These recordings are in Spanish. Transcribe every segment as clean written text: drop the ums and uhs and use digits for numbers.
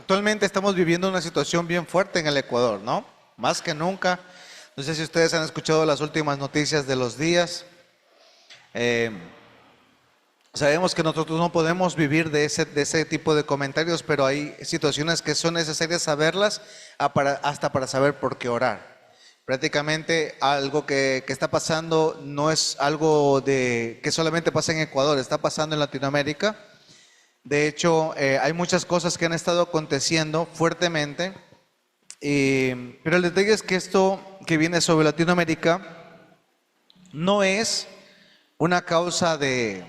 Actualmente estamos viviendo una situación bien fuerte en el Ecuador, ¿no? Más que nunca. No sé si ustedes han escuchado las últimas noticias de los días. Eh, Sabemos que nosotros no podemos vivir de ese tipo de comentarios, pero hay situaciones que son necesarias saberlas hasta para saber por qué orar. Prácticamente algo que está pasando no es algo que solamente pasa en Ecuador, está pasando en Latinoamérica. De hecho, hay muchas cosas que han estado aconteciendo fuertemente, pero el detalle es que esto que viene sobre Latinoamérica no es una causa de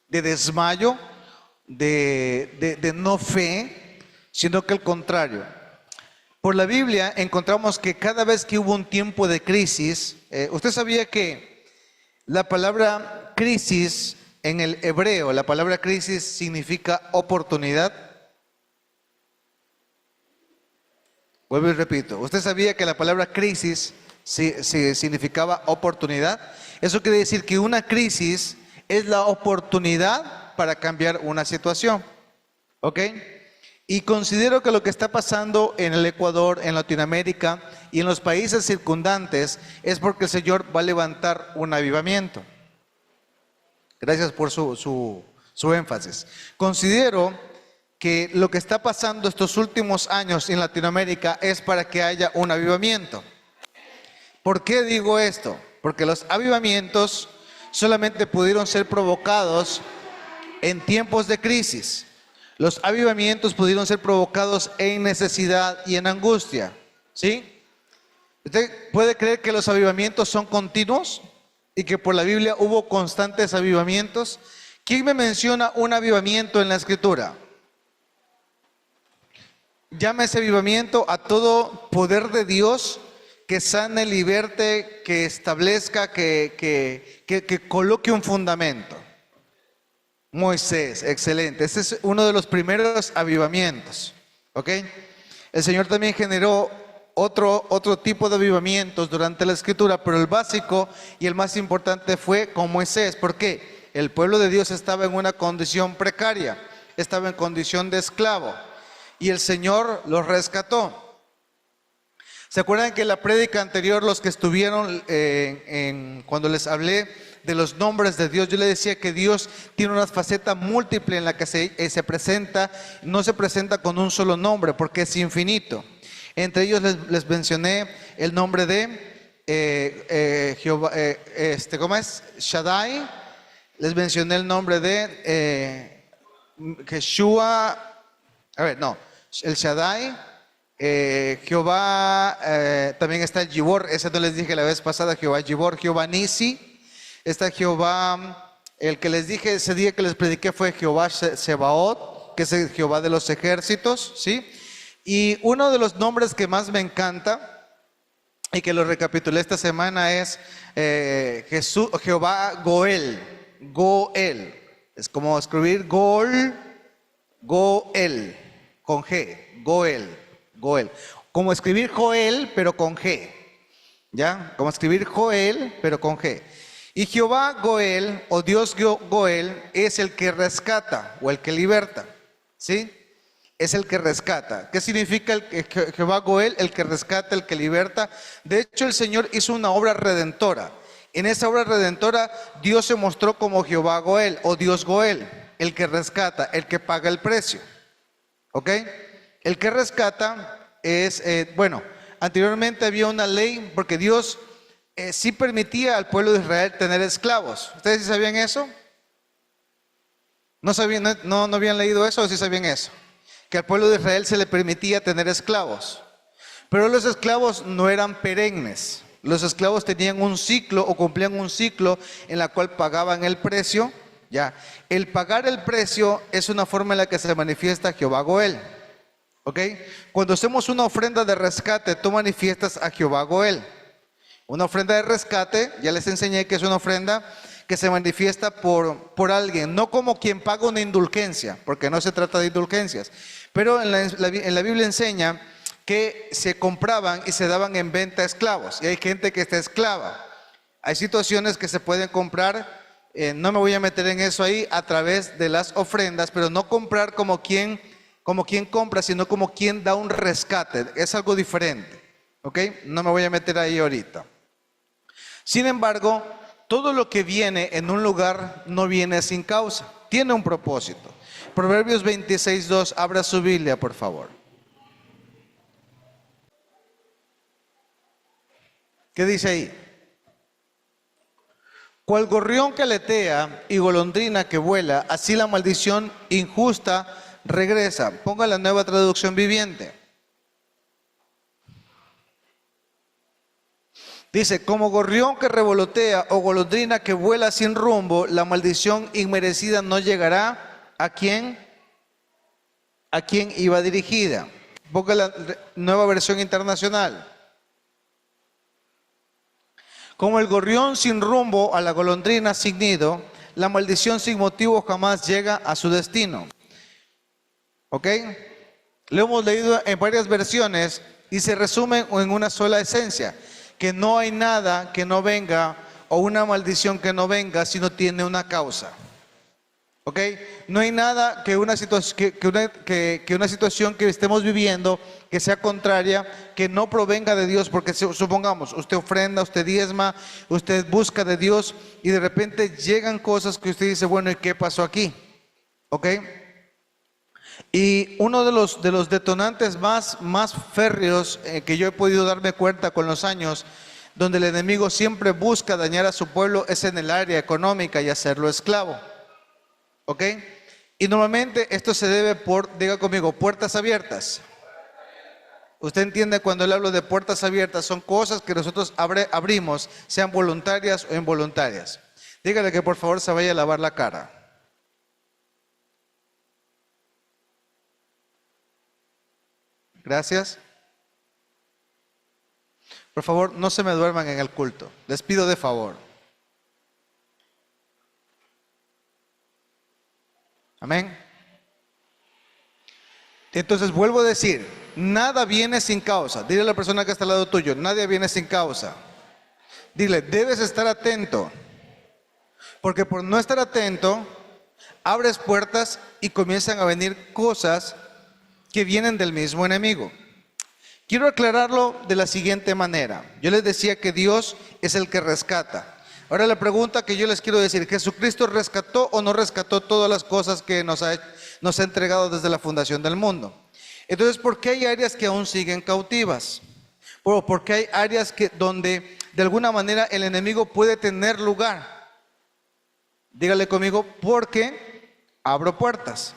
desmayo, de no fe, sino que al contrario. Por la Biblia encontramos que cada vez que hubo un tiempo de crisis, usted sabía que la palabra crisis en el hebreo, la palabra crisis significa oportunidad. Vuelvo y repito, usted sabía que la palabra crisis significaba oportunidad. Eso quiere decir que una crisis es la oportunidad para cambiar una situación, ¿ok? Y considero que lo que está pasando en el Ecuador, en Latinoamérica y en los países circundantes es porque el Señor va a levantar un avivamiento. Gracias por su énfasis. Considero que lo que está pasando estos últimos años en Latinoamérica es para que haya un avivamiento. ¿Por qué digo esto? Porque los avivamientos solamente pudieron ser provocados en tiempos de crisis. Los avivamientos pudieron ser provocados en necesidad y en angustia. ¿Sí? ¿Usted puede creer que los avivamientos son continuos y que por la Biblia hubo constantes avivamientos? ¿Quién me menciona un avivamiento en la Escritura? Llama ese avivamiento a todo poder de Dios que sane, liberte, que establezca, que coloque un fundamento. Moisés, excelente. Ese es uno de los primeros avivamientos. ¿Ok? El Señor también generó otro tipo de avivamientos durante la Escritura, pero el básico y el más importante fue con Moisés. ¿Por qué? El pueblo de Dios estaba en una condición precaria, estaba en condición de esclavo, y el Señor los rescató. ¿Se acuerdan que en la prédica anterior, los que estuvieron cuando les hablé de los nombres de Dios, yo les decía que Dios tiene una faceta múltiple en la que se presenta, no se presenta con un solo nombre porque es infinito? Entre ellos les mencioné el nombre de Jehová, ¿cómo es? Shaddai. Les mencioné el nombre de Yeshua, el Shaddai. Jehová, también está el Gibor, ese no les dije la vez pasada, Jehová Gibor, Jehová Nisi. Está Jehová, el que les dije ese día que les prediqué fue Jehová Sebaot, que es el Jehová de los ejércitos, ¿sí? Y uno de los nombres que más me encanta y que lo recapitulé esta semana es Jehová Goel. Goel, es como escribir Goel, con G, Goel. Como escribir Joel, pero con G. ¿Ya? Como escribir Joel, pero con G. Y Jehová Goel, o Dios Goel, es el que rescata o el que liberta. ¿Sí? Es el que rescata. ¿Qué significa Jehová Goel? El que rescata, el que liberta. De hecho, el Señor hizo una obra redentora. En esa obra redentora, Dios se mostró como Jehová Goel, o Dios Goel, el que rescata, el que paga el precio. ¿Ok? El que rescata es, anteriormente había una ley porque Dios sí permitía al pueblo de Israel tener esclavos. ¿Ustedes sí sabían eso? ¿No sabían, no habían leído eso o sí sabían eso? Que al pueblo de Israel se le permitía tener esclavos. Pero los esclavos no eran perennes. Los esclavos tenían un ciclo o cumplían un ciclo en la cual pagaban el precio. Ya, el pagar el precio es una forma en la que se manifiesta Jehová Goel. ¿Ok? Cuando hacemos una ofrenda de rescate, tú manifiestas a Jehová Goel. Una ofrenda de rescate, ya les enseñé que es una ofrenda que se manifiesta por alguien, no como quien paga una indulgencia, porque no se trata de indulgencias. Pero en la Biblia enseña que se compraban y se daban en venta esclavos. Y hay gente que está esclava. Hay situaciones que se pueden comprar, no me voy a meter en eso ahí, a través de las ofrendas, pero no comprar como quien como quien compra, sino como quien da un rescate. Es algo diferente. ¿Ok? No me voy a meter ahí ahorita. Sin embargo, todo lo que viene en un lugar no viene sin causa. Tiene un propósito. Proverbios 26:2. Abra su Biblia, por favor. ¿Qué dice ahí? Cual gorrión que aletea y golondrina que vuela, así la maldición injusta regresa. Ponga la Nueva Traducción Viviente. Dice, como gorrión que revolotea o golondrina que vuela sin rumbo, la maldición inmerecida no llegará a quién iba dirigida. Ponga la Nueva Versión Internacional. Como el gorrión sin rumbo a la golondrina sin nido, la maldición sin motivo jamás llega a su destino. ¿Ok? Lo hemos leído en varias versiones y se resume en una sola esencia, que no hay nada que no venga o una maldición que no venga si no tiene una causa. ¿Ok? No hay nada que una situación que estemos viviendo que sea contraria, que no provenga de Dios, porque supongamos, usted ofrenda, usted diezma, usted busca de Dios y de repente llegan cosas que usted dice, bueno, ¿y qué pasó aquí? ¿Ok? Y uno de los detonantes más férreos que yo he podido darme cuenta con los años, donde el enemigo siempre busca dañar a su pueblo, es en el área económica y hacerlo esclavo. ¿Ok? Y normalmente esto se debe por, diga conmigo, puertas abiertas. Usted entiende cuando le hablo de puertas abiertas, son cosas que nosotros abrimos, sean voluntarias o involuntarias. Dígale que por favor se vaya a lavar la cara. Gracias. Por favor, no se me duerman en el culto. Les pido de favor. Amén. Entonces vuelvo a decir, nada viene sin causa. Dile a la persona que está al lado tuyo, nadie viene sin causa. Dile, debes estar atento. Porque por no estar atento, abres puertas y comienzan a venir cosas que vienen del mismo enemigo. Quiero aclararlo de la siguiente manera. Yo les decía que Dios es el que rescata. Ahora la pregunta que yo les quiero decir, ¿Jesucristo rescató o no rescató todas las cosas que nos ha entregado desde la fundación del mundo? Entonces, ¿por qué hay áreas que aún siguen cautivas? Porque hay áreas donde de alguna manera el enemigo puede tener lugar. Dígale conmigo, porque abro puertas.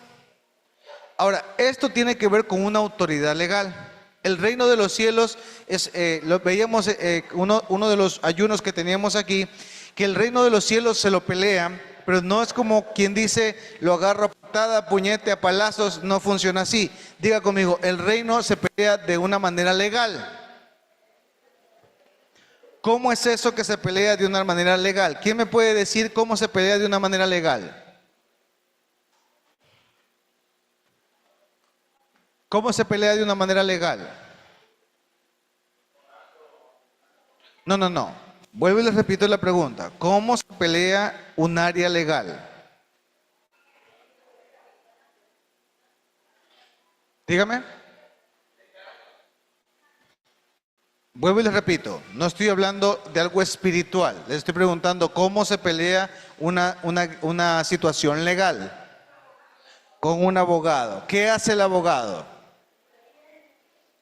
Ahora, esto tiene que ver con una autoridad legal. El reino de los cielos es, lo veíamos uno de los ayunos que teníamos aquí, que el reino de los cielos se lo pelean, pero no es como quien dice, lo agarro a patada, puñete, a palazos, no funciona así. Diga conmigo, el reino se pelea de una manera legal. ¿Cómo es eso que se pelea de una manera legal? ¿Quién me puede decir cómo se pelea de una manera legal? ¿Cómo se pelea de una manera legal? No. Vuelvo y les repito la pregunta. ¿Cómo se pelea un área legal? Dígame. Vuelvo y les repito, no estoy hablando de algo espiritual. Les estoy preguntando cómo se pelea una situación legal con un abogado. ¿Qué hace el abogado?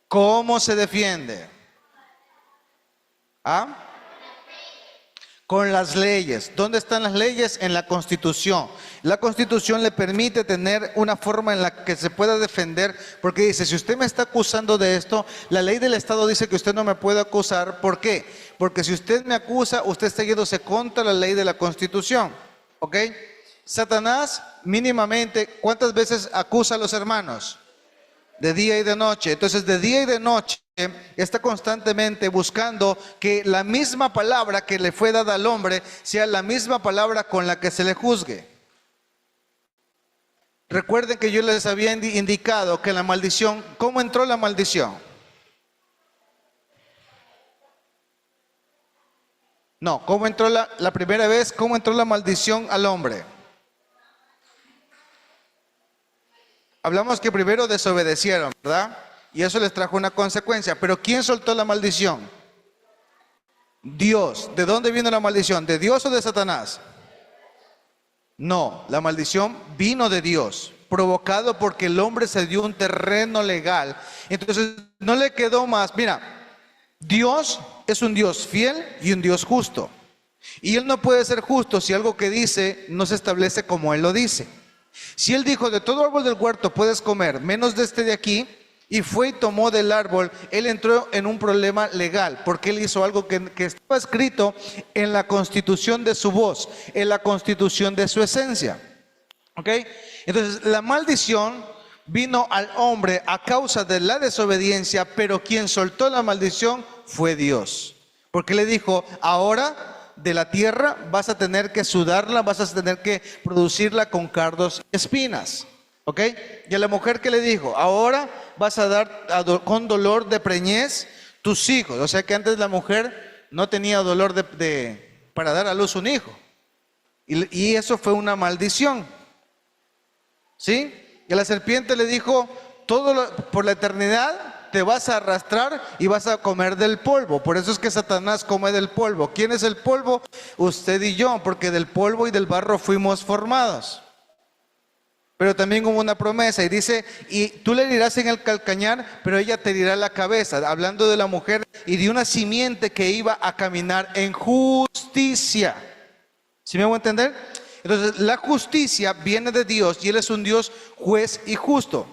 ¿Cómo se defiende? ¿Ah? Con las leyes. ¿Dónde están las leyes? En la Constitución. La Constitución le permite tener una forma en la que se pueda defender, porque dice, si usted me está acusando de esto, la ley del Estado dice que usted no me puede acusar. ¿Por qué? Porque si usted me acusa, usted está yéndose contra la ley de la Constitución. ¿Ok? Satanás, mínimamente, ¿cuántas veces acusa a los hermanos? De día y de noche. Entonces, de día y de noche está constantemente buscando que la misma palabra que le fue dada al hombre sea la misma palabra con la que se le juzgue. Recuerden que yo les había indicado que la maldición, ¿cómo entró la maldición? No, ¿cómo entró la primera vez? ¿Cómo entró la maldición al hombre? Hablamos que primero desobedecieron, ¿verdad? Y eso les trajo una consecuencia. Pero ¿quién soltó la maldición? Dios. ¿De dónde vino la maldición? ¿De Dios o de Satanás? No, la maldición vino de Dios, provocado porque el hombre se dio un terreno legal. Entonces no le quedó más. Mira, Dios es un Dios fiel y un Dios justo. Y Él no puede ser justo si algo que dice no se establece como Él lo dice. Si Él dijo, de todo árbol del huerto puedes comer, menos de este de aquí, y fue y tomó del árbol, Él entró en un problema legal, porque Él hizo algo que estaba escrito en la constitución de su voz, en la constitución de su esencia. ¿Ok? Entonces, la maldición vino al hombre a causa de la desobediencia, pero quien soltó la maldición fue Dios. Porque le dijo, ahora de la tierra vas a tener que sudarla, vas a tener que producirla con cardos y espinas. ¿Ok? Y a la mujer que le dijo, ahora vas a dar con dolor de preñez tus hijos. O sea que antes la mujer no tenía dolor para dar a luz un hijo. Y eso fue una maldición. ¿Sí? Y a la serpiente le dijo, por la eternidad te vas a arrastrar y vas a comer del polvo. Por eso es que Satanás come del polvo. ¿Quién es el polvo? Usted y yo, porque del polvo y del barro fuimos formados. Pero también hubo una promesa y dice, y tú le herirás en el calcañar, pero ella te herirá la cabeza. Hablando de la mujer y de una simiente que iba a caminar en justicia. ¿Sí me hago entender? Entonces, la justicia viene de Dios y Él es un Dios juez y justo.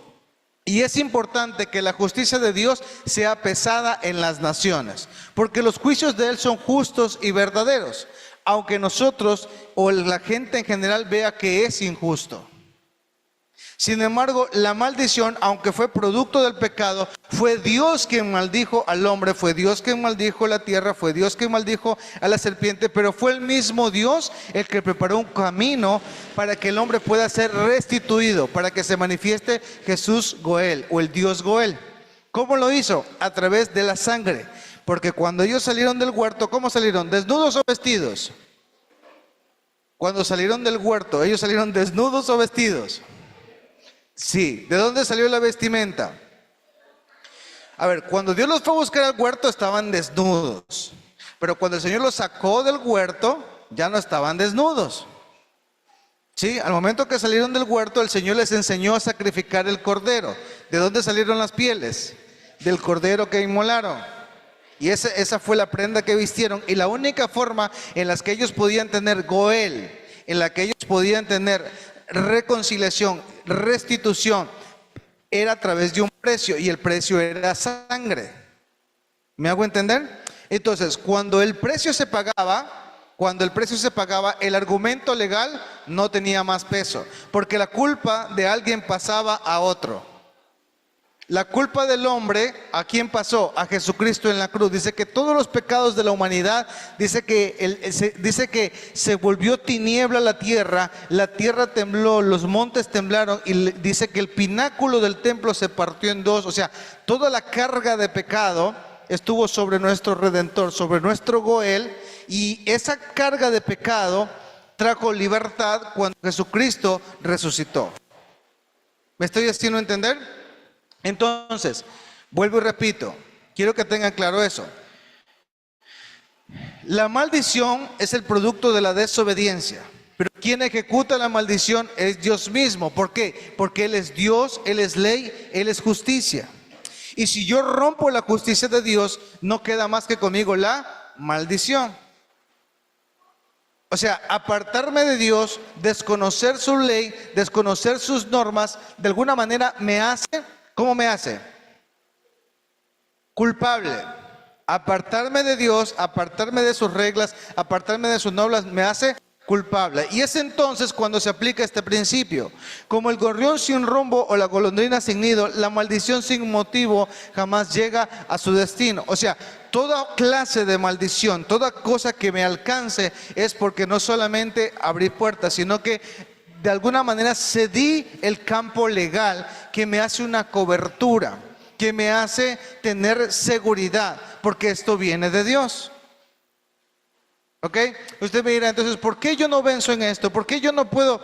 Y es importante que la justicia de Dios sea pesada en las naciones, porque los juicios de Él son justos y verdaderos, aunque nosotros o la gente en general vea que es injusto. Sin embargo, la maldición, aunque fue producto del pecado, fue Dios quien maldijo al hombre, fue Dios quien maldijo la tierra, fue Dios quien maldijo a la serpiente, pero fue el mismo Dios el que preparó un camino para que el hombre pueda ser restituido, para que se manifieste Jesús Goel o el Dios Goel. ¿Cómo lo hizo? A través de la sangre. Porque cuando ellos salieron del huerto, ¿cómo salieron? ¿Desnudos o vestidos? Cuando salieron del huerto, ¿ellos salieron desnudos o vestidos? Sí. ¿De dónde salió la vestimenta? A ver, cuando Dios los fue a buscar al huerto estaban desnudos. Pero cuando el Señor los sacó del huerto, ya no estaban desnudos. Sí, al momento que salieron del huerto, el Señor les enseñó a sacrificar el cordero. ¿De dónde salieron las pieles? Del cordero que inmolaron. Y esa fue la prenda que vistieron. Y la única forma en la que ellos podían tener Goel, en la que ellos podían tener reconciliación, restitución, era a través de un precio, y el precio era sangre. ¿Me hago entender? Entonces, cuando el precio se pagaba, el argumento legal no tenía más peso, porque la culpa de alguien pasaba a otro. La culpa del hombre, ¿a quién pasó? A Jesucristo en la cruz. Dice que todos los pecados de la humanidad, dice que se volvió tiniebla la tierra tembló, los montes temblaron, y dice que el pináculo del templo se partió en dos. O sea, toda la carga de pecado estuvo sobre nuestro Redentor, sobre nuestro Goel, y esa carga de pecado trajo libertad cuando Jesucristo resucitó. ¿Me estoy haciendo entender? Entonces, vuelvo y repito, quiero que tengan claro eso. La maldición es el producto de la desobediencia, pero quien ejecuta la maldición es Dios mismo. ¿Por qué? Porque Él es Dios, Él es ley, Él es justicia. Y si yo rompo la justicia de Dios, no queda más que conmigo la maldición. O sea, apartarme de Dios, desconocer su ley, desconocer sus normas, de alguna manera me hace... ¿Cómo me hace? Culpable. Apartarme de Dios, apartarme de sus reglas, apartarme de sus normas, me hace culpable. Y es entonces cuando se aplica este principio. Como el gorrión sin rumbo o la golondrina sin nido, la maldición sin motivo jamás llega a su destino. O sea, toda clase de maldición, toda cosa que me alcance es porque no solamente abrí puertas, sino que de alguna manera cedí el campo legal que me hace una cobertura, que me hace tener seguridad, porque esto viene de Dios. ¿Ok? Usted me dirá, entonces, ¿por qué yo no venzo en esto? ¿Por qué yo no puedo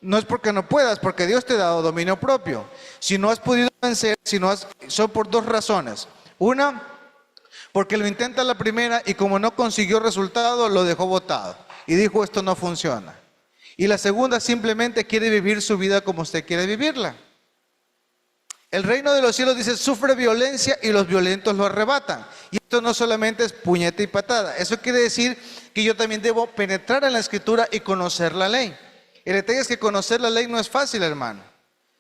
no es porque no puedas, porque Dios te ha dado dominio propio. Si no has podido vencer, son por dos razones. Una, porque lo intenta la primera y como no consiguió resultado, lo dejó botado. Y dijo, esto no funciona. Y la segunda, simplemente quiere vivir su vida como usted quiere vivirla. El reino de los cielos, dice, sufre violencia y los violentos lo arrebatan. Y esto no solamente es puñete y patada. Eso quiere decir que yo también debo penetrar en la escritura y conocer la ley. El detalle es que conocer la ley no es fácil, hermano.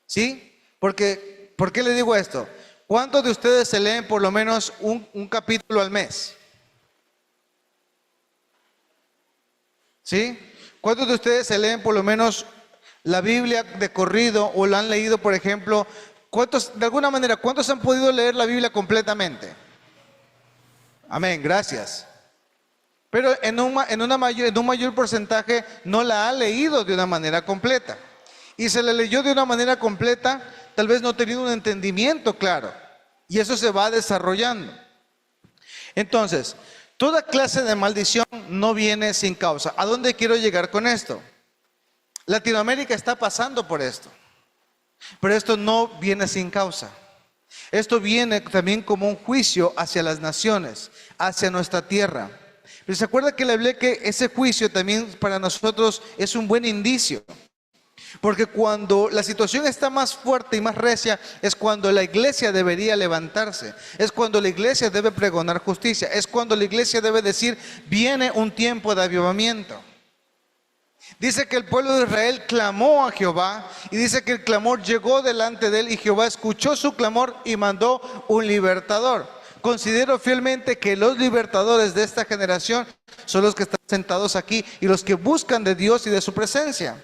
¿Sí? Porque, ¿por qué le digo esto? ¿Cuántos de ustedes se leen por lo menos un capítulo al mes? ¿Sí? ¿Cuántos de ustedes se leen por lo menos la Biblia de corrido o la han leído, por ejemplo? ¿Cuántos, de alguna manera, cuántos han podido leer la Biblia completamente? Amén, gracias. Pero en un mayor porcentaje no la ha leído de una manera completa. Y se la leyó de una manera completa, tal vez no teniendo un entendimiento claro. Y eso se va desarrollando. Entonces, toda clase de maldición no viene sin causa. ¿A dónde quiero llegar con esto? Latinoamérica está pasando por esto. Pero esto no viene sin causa. Esto viene también como un juicio hacia las naciones, hacia nuestra tierra. Pero se acuerda que le hablé que ese juicio también para nosotros es un buen indicio. Porque cuando la situación está más fuerte y más recia, es cuando la iglesia debería levantarse. Es cuando la iglesia debe pregonar justicia. Es cuando la iglesia debe decir, viene un tiempo de avivamiento. Dice que el pueblo de Israel clamó a Jehová y dice que el clamor llegó delante de él y Jehová escuchó su clamor y mandó un libertador. Considero fielmente que los libertadores de esta generación son los que están sentados aquí y los que buscan de Dios y de su presencia.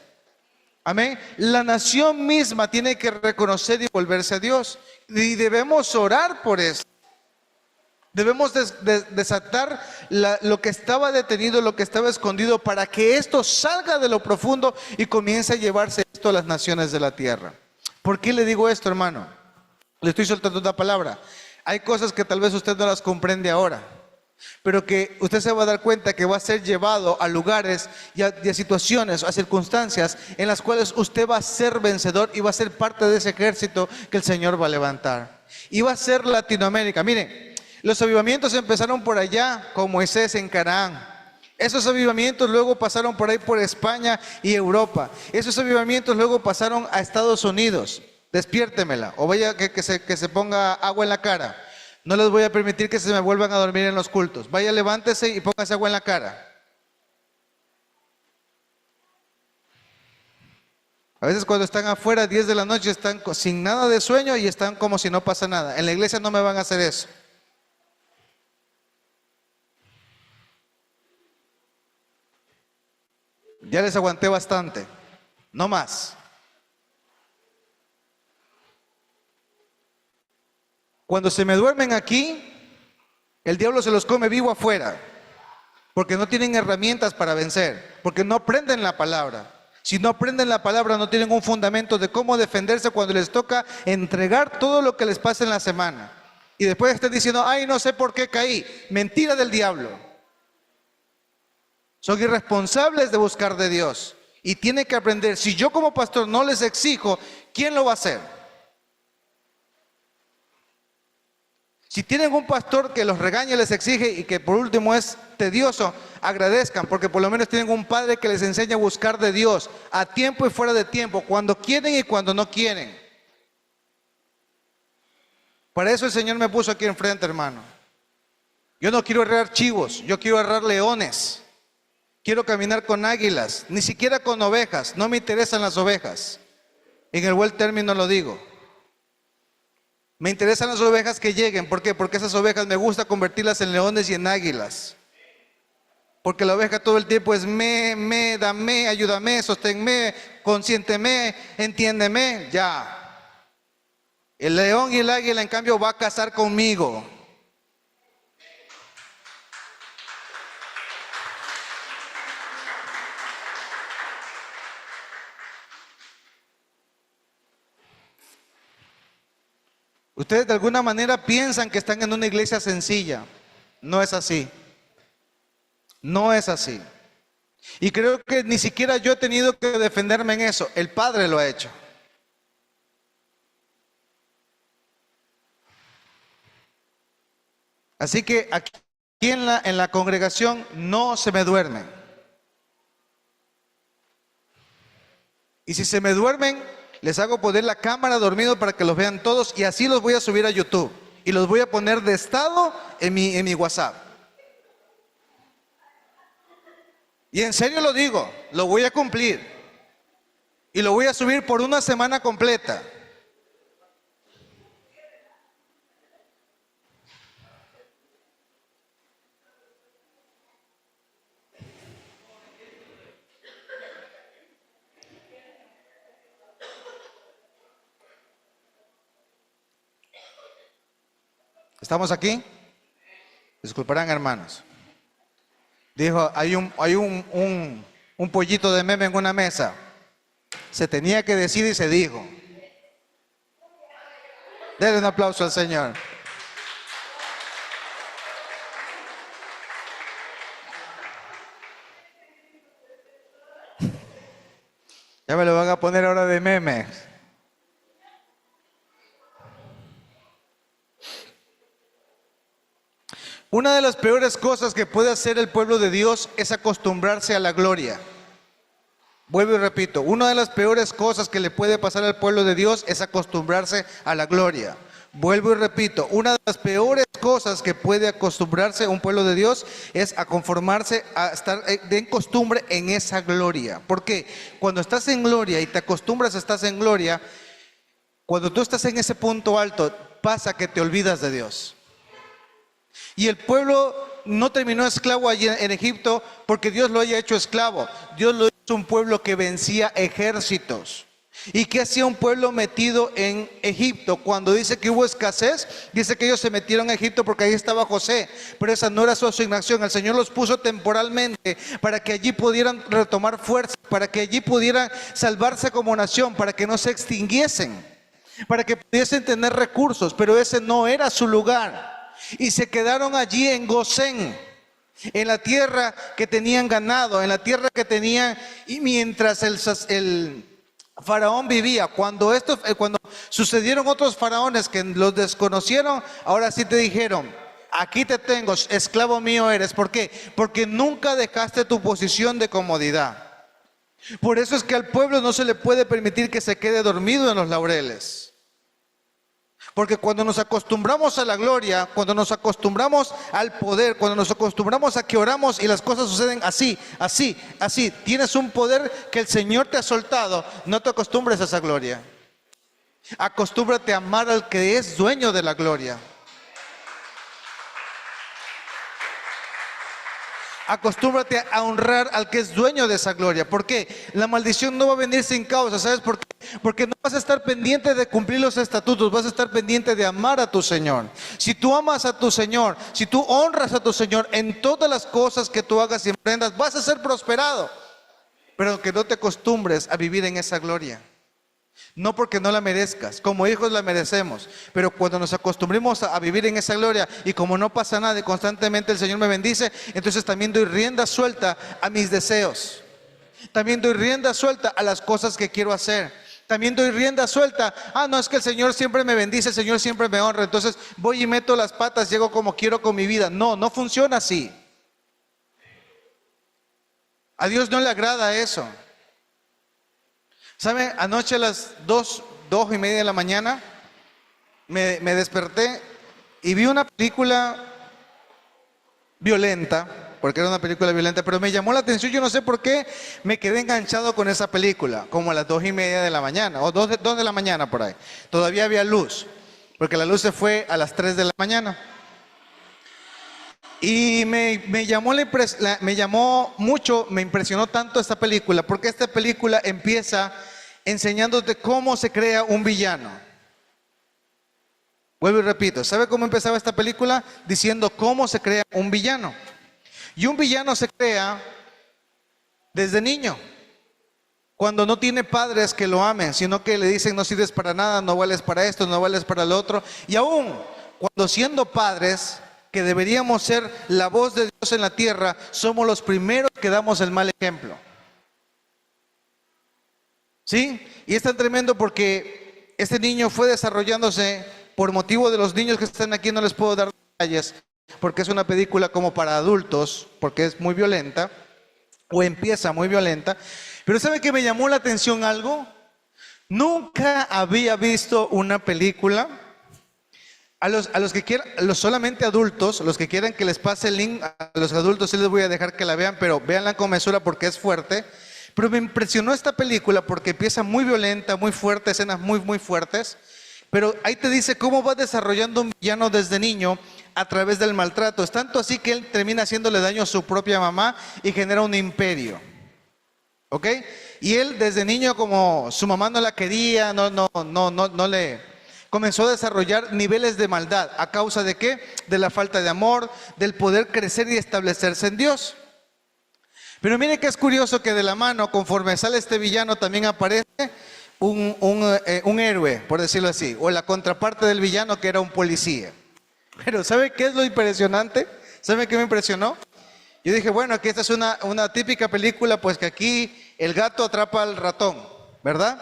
Amén. La nación misma tiene que reconocer y volverse a Dios y debemos orar por eso. Debemos desatar lo que estaba detenido, lo que estaba escondido, para que esto salga de lo profundo y comience a llevarse esto a las naciones de la tierra. ¿Por qué le digo esto, hermano? Le estoy soltando una palabra. Hay cosas que tal vez usted no las comprende ahora, pero que usted se va a dar cuenta que va a ser llevado a lugares y a situaciones, a circunstancias en las cuales usted va a ser vencedor y va a ser parte de ese ejército que el Señor va a levantar. Y va a ser Latinoamérica. Miren, los avivamientos empezaron por allá con Moisés en Canaán. Esos avivamientos luego pasaron por ahí por España y Europa. Esos avivamientos luego pasaron a Estados Unidos. Despiértemela o vaya que se ponga agua en la cara. No les voy a permitir que se me vuelvan a dormir en los cultos. Vaya, levántese y póngase agua en la cara. A veces cuando están afuera, 10 de la noche, están sin nada de sueño y están como si no pasa nada. En la iglesia no me van a hacer eso. Ya les aguanté bastante, no más. Cuando se me duermen aquí, el diablo se los come vivo afuera, porque no tienen herramientas para vencer, porque no aprenden la palabra. Si no aprenden la palabra, no tienen un fundamento de cómo defenderse cuando les toca entregar todo lo que les pasa en la semana. Y después están diciendo, ay, no sé por qué caí. Mentira del diablo. Son irresponsables de buscar de Dios y tienen que aprender. Si yo como pastor no les exijo, ¿quién lo va a hacer? Si tienen un pastor que los regaña, les exige y que por último es tedioso, agradezcan, porque por lo menos tienen un padre que les enseña a buscar de Dios a tiempo y fuera de tiempo, cuando quieren y cuando no quieren. Para eso el Señor me puso aquí enfrente, hermano. Yo no quiero errar chivos, yo quiero errar leones. Quiero caminar con águilas, ni siquiera con ovejas. No me interesan las ovejas. En el buen término lo digo. Me interesan las ovejas que lleguen. ¿Por qué? Porque esas ovejas me gusta convertirlas en leones y en águilas. Porque la oveja todo el tiempo es dame, ayúdame, sosténme, consiénteme, entiéndeme, ya. El león y el águila, en cambio, va a cazar conmigo. Ustedes de alguna manera piensan que están en una iglesia sencilla. No es así. No es así. Y creo que ni siquiera yo he tenido que defenderme en eso. El Padre lo ha hecho. Así que aquí en la congregación no se me duermen. Y si se me duermen, les hago poner la cámara dormido para que los vean todos y así los voy a subir a YouTube. Y los voy a poner de estado en mi WhatsApp. Y en serio lo digo, lo voy a cumplir. Y lo voy a subir por una semana completa. ¿Estamos aquí? Disculparán, hermanos. Dijo, hay un pollito de meme en una mesa. Se tenía que decir y se dijo. Denle un aplauso al Señor. Ya me lo van a poner ahora de meme. Una de las peores cosas que puede hacer el pueblo de Dios es acostumbrarse a la gloria. Vuelvo y repito, una de las peores cosas que le puede pasar al pueblo de Dios es acostumbrarse a la gloria. Vuelvo y repito, una de las peores cosas que puede acostumbrarse un pueblo de Dios es a conformarse a estar de costumbre en esa gloria. Porque cuando estás en gloria y te acostumbras a estar en gloria, cuando tú estás en ese punto alto, pasa que te olvidas de Dios. Y el pueblo no terminó esclavo allí en Egipto porque Dios lo haya hecho esclavo. Dios lo hizo un pueblo que vencía ejércitos. ¿Y qué hacía un pueblo metido en Egipto? Cuando dice que hubo escasez, dice que ellos se metieron a Egipto porque ahí estaba José. Pero esa no era su asignación. El Señor los puso temporalmente para que allí pudieran retomar fuerza, para que allí pudieran salvarse como nación, para que no se extinguiesen, para que pudiesen tener recursos. Pero ese no era su lugar. Y se quedaron allí en Gosén, en la tierra que tenían ganado, en la tierra que tenían. Y mientras el faraón vivía, cuando sucedieron otros faraones que los desconocieron, ahora sí te dijeron: aquí te tengo, esclavo mío eres. ¿Por qué? Porque nunca dejaste tu posición de comodidad. Por eso es que al pueblo no se le puede permitir que se quede dormido en los laureles. Porque cuando nos acostumbramos a la gloria, cuando nos acostumbramos al poder, cuando nos acostumbramos a que oramos y las cosas suceden así, así, así, tienes un poder que el Señor te ha soltado, no te acostumbres a esa gloria. Acostúmbrate a amar al que es dueño de la gloria. Acostúmbrate a honrar al que es dueño de esa gloria. ¿Por qué? La maldición no va a venir sin causa. ¿Sabes por qué? Porque no vas a estar pendiente de cumplir los estatutos, vas a estar pendiente de amar a tu Señor. Si tú amas a tu Señor, si tú honras a tu Señor en todas las cosas que tú hagas y emprendas, vas a ser prosperado. Pero que no te acostumbres a vivir en esa gloria. No porque no la merezcas, como hijos la merecemos, pero cuando nos acostumbremos a vivir en esa gloria y como no pasa nada y constantemente el Señor me bendice, entonces también doy rienda suelta a mis deseos, también doy rienda suelta a las cosas que quiero hacer, también doy rienda suelta. No, es que el Señor siempre me bendice, el Señor siempre me honra, entonces voy y meto las patas, llego como quiero con mi vida. No, no funciona así. A Dios no le agrada eso. ¿Saben? Anoche a las 2:30 de la mañana me desperté y vi una película violenta, porque era una película violenta, pero me llamó la atención. Yo no sé por qué me quedé enganchado con esa película, como a las 2:30 de la mañana, o 2 de la mañana por ahí. Todavía había luz, porque la luz se fue a las 3 de la mañana. Y me llamó mucho, me impresionó tanto esta película, porque esta película empieza enseñándote cómo se crea un villano. Vuelvo y repito, ¿sabe cómo empezaba esta película? Diciendo cómo se crea un villano. Y un villano se crea desde niño, cuando no tiene padres que lo amen, sino que le dicen: no sirves para nada, no vales para esto, no vales para lo otro. Y aún cuando siendo padres que deberíamos ser la voz de Dios en la tierra, somos los primeros que damos el mal ejemplo. ¿Sí? Y es tan tremendo porque este niño fue desarrollándose por motivo de los niños que están aquí, no les puedo dar detalles, porque es una película como para adultos, porque es muy violenta, o empieza muy violenta. Pero ¿sabe qué me llamó la atención algo? Nunca había visto una película, a los que quieran, solamente adultos, los que quieran que les pase el link, a los adultos sí les voy a dejar que la vean, pero véanla con mesura porque es fuerte. Pero me impresionó esta película porque empieza muy violenta, muy fuerte, escenas muy fuertes. Pero ahí te dice cómo va desarrollando un villano desde niño a través del maltrato. Es tanto así que él termina haciéndole daño a su propia mamá y genera un imperio. ¿Ok? Y él desde niño, como su mamá no la quería, no le comenzó a desarrollar niveles de maldad. ¿A causa de qué? De la falta de amor, del poder crecer y establecerse en Dios. Pero mire que es curioso que de la mano, conforme sale este villano, también aparece un héroe, por decirlo así, o la contraparte del villano, que era un policía. Pero ¿sabe qué es lo impresionante? ¿Sabe qué me impresionó? Yo dije, bueno, aquí esta es una típica película, pues que aquí el gato atrapa al ratón, ¿verdad?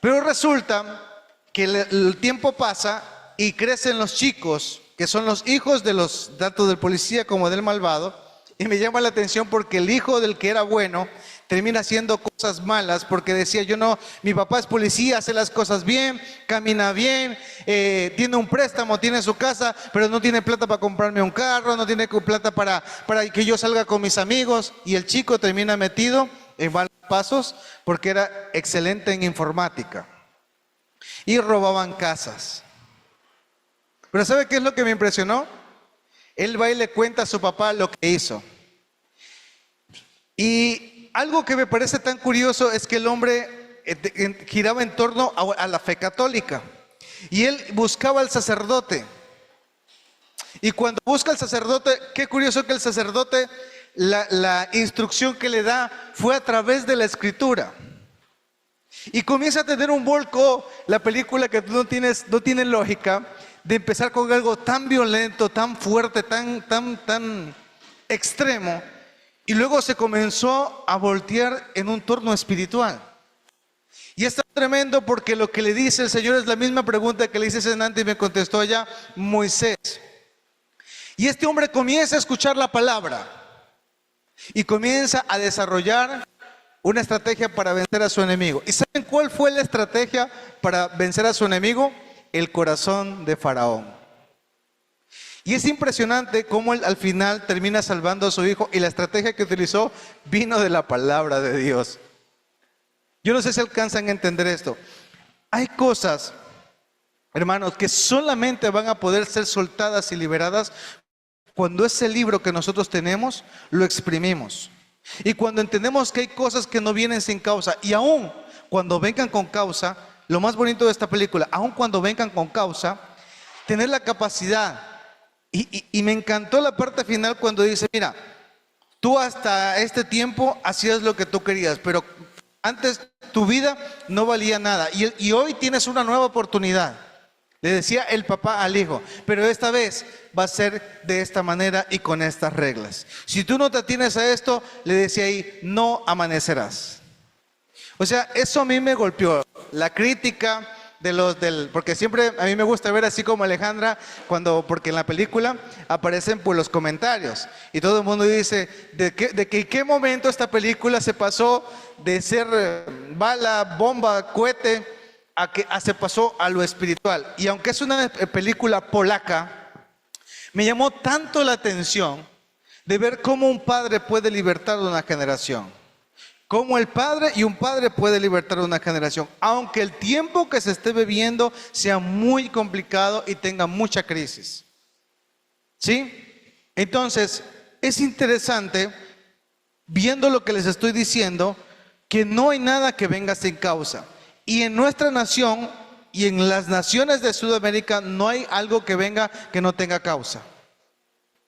Pero resulta que el tiempo pasa y crecen los chicos, que son los hijos de los, tanto del policía como del malvado. Y me llama la atención porque el hijo del que era bueno termina haciendo cosas malas porque decía, yo no, mi papá es policía, hace las cosas bien, camina bien, tiene un préstamo, tiene su casa, pero no tiene plata para comprarme un carro, no tiene plata para que yo salga con mis amigos. Y el chico termina metido en malos pasos porque era excelente en informática. Y robaban casas. Pero ¿sabe qué es lo que me impresionó? Él va y le cuenta a su papá lo que hizo. Y algo que me parece tan curioso es que el hombre giraba en torno a la fe católica. Y él buscaba al sacerdote. Y cuando busca al sacerdote, qué curioso que el sacerdote, la instrucción que le da fue a través de la escritura. Y comienza a tener un volco la película que no tiene lógica, de empezar con algo tan violento, tan fuerte, tan extremo, y luego se comenzó a voltear en un torno espiritual. Y es tan tremendo porque lo que le dice el Señor es la misma pregunta que le hice antes y me contestó allá Moisés. Y este hombre comienza a escuchar la palabra y comienza a desarrollar una estrategia para vencer a su enemigo. ¿Y saben cuál fue la estrategia para vencer a su enemigo? El corazón de Faraón. Y es impresionante cómo él al final termina salvando a su hijo y la estrategia que utilizó vino de la palabra de Dios. Yo no sé si alcanzan a entender esto. Hay cosas, hermanos, que solamente van a poder ser soltadas y liberadas cuando ese libro que nosotros tenemos lo exprimimos. Y cuando entendemos que hay cosas que no vienen sin causa, y aún cuando vengan con causa, lo más bonito de esta película, aun cuando vengan con causa, tener la capacidad. Y me encantó la parte final cuando dice, mira, tú hasta este tiempo hacías lo que tú querías, pero antes tu vida no valía nada. Y hoy tienes una nueva oportunidad. Le decía el papá al hijo, pero esta vez va a ser de esta manera y con estas reglas. Si tú no te atienes a esto, le decía ahí, no amanecerás. O sea, eso a mí me golpeó. La crítica porque siempre a mí me gusta ver así como Alejandra, porque en la película aparecen pues los comentarios y todo el mundo dice ¿qué momento esta película se pasó de ser bala, bomba, cohete se pasó a lo espiritual? Y aunque es una película polaca, me llamó tanto la atención de ver cómo un padre puede libertar a una generación. Cómo el padre y un padre puede libertar a una generación, aunque el tiempo que se esté viviendo sea muy complicado y tenga mucha crisis. ¿Sí? Entonces, es interesante, viendo lo que les estoy diciendo, que no hay nada que venga sin causa. Y en nuestra nación y en las naciones de Sudamérica no hay algo que venga que no tenga causa.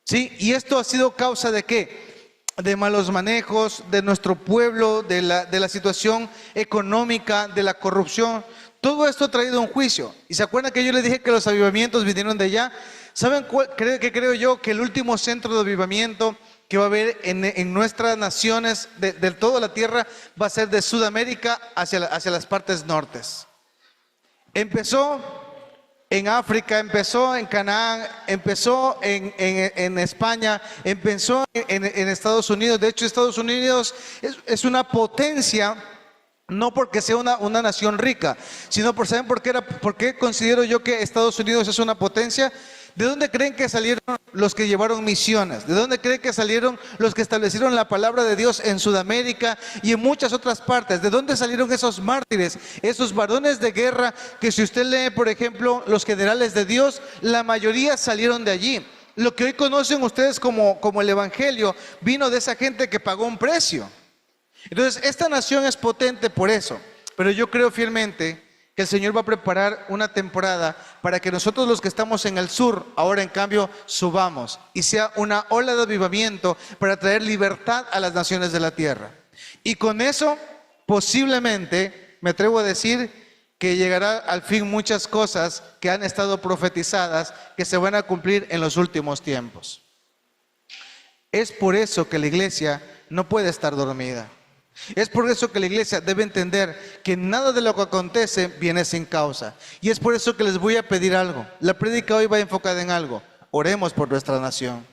¿Sí? Y esto ha sido causa de ¿qué? De malos manejos, de nuestro pueblo, de la situación económica, de la corrupción. Todo esto ha traído un juicio. ¿Y se acuerdan que yo les dije que los avivamientos vinieron de allá? ¿Saben qué creo yo? Que el último centro de avivamiento que va a haber en nuestras naciones de toda la tierra va a ser de Sudamérica hacia las partes nortes. Empezó en África, empezó en Canaán, empezó en España, empezó en Estados Unidos. De hecho, Estados Unidos es una potencia, no porque sea una nación rica, sino ¿saben por qué considero yo que Estados Unidos es una potencia? ¿De dónde creen que salieron los que llevaron misiones? ¿De dónde creen que salieron los que establecieron la palabra de Dios en Sudamérica y en muchas otras partes? ¿De dónde salieron esos mártires, esos varones de guerra que si usted lee, por ejemplo, los generales de Dios, la mayoría salieron de allí? Lo que hoy conocen ustedes como el Evangelio vino de esa gente que pagó un precio. Entonces, esta nación es potente por eso, pero yo creo fielmente que el Señor va a preparar una temporada para que nosotros los que estamos en el sur, ahora en cambio, subamos y sea una ola de avivamiento para traer libertad a las naciones de la tierra. Y con eso, posiblemente, me atrevo a decir que llegará al fin muchas cosas que han estado profetizadas que se van a cumplir en los últimos tiempos. Es por eso que la iglesia no puede estar dormida. Es por eso que la iglesia debe entender que nada de lo que acontece viene sin causa. Y es por eso que les voy a pedir algo. La prédica hoy va enfocada en algo. Oremos por nuestra nación.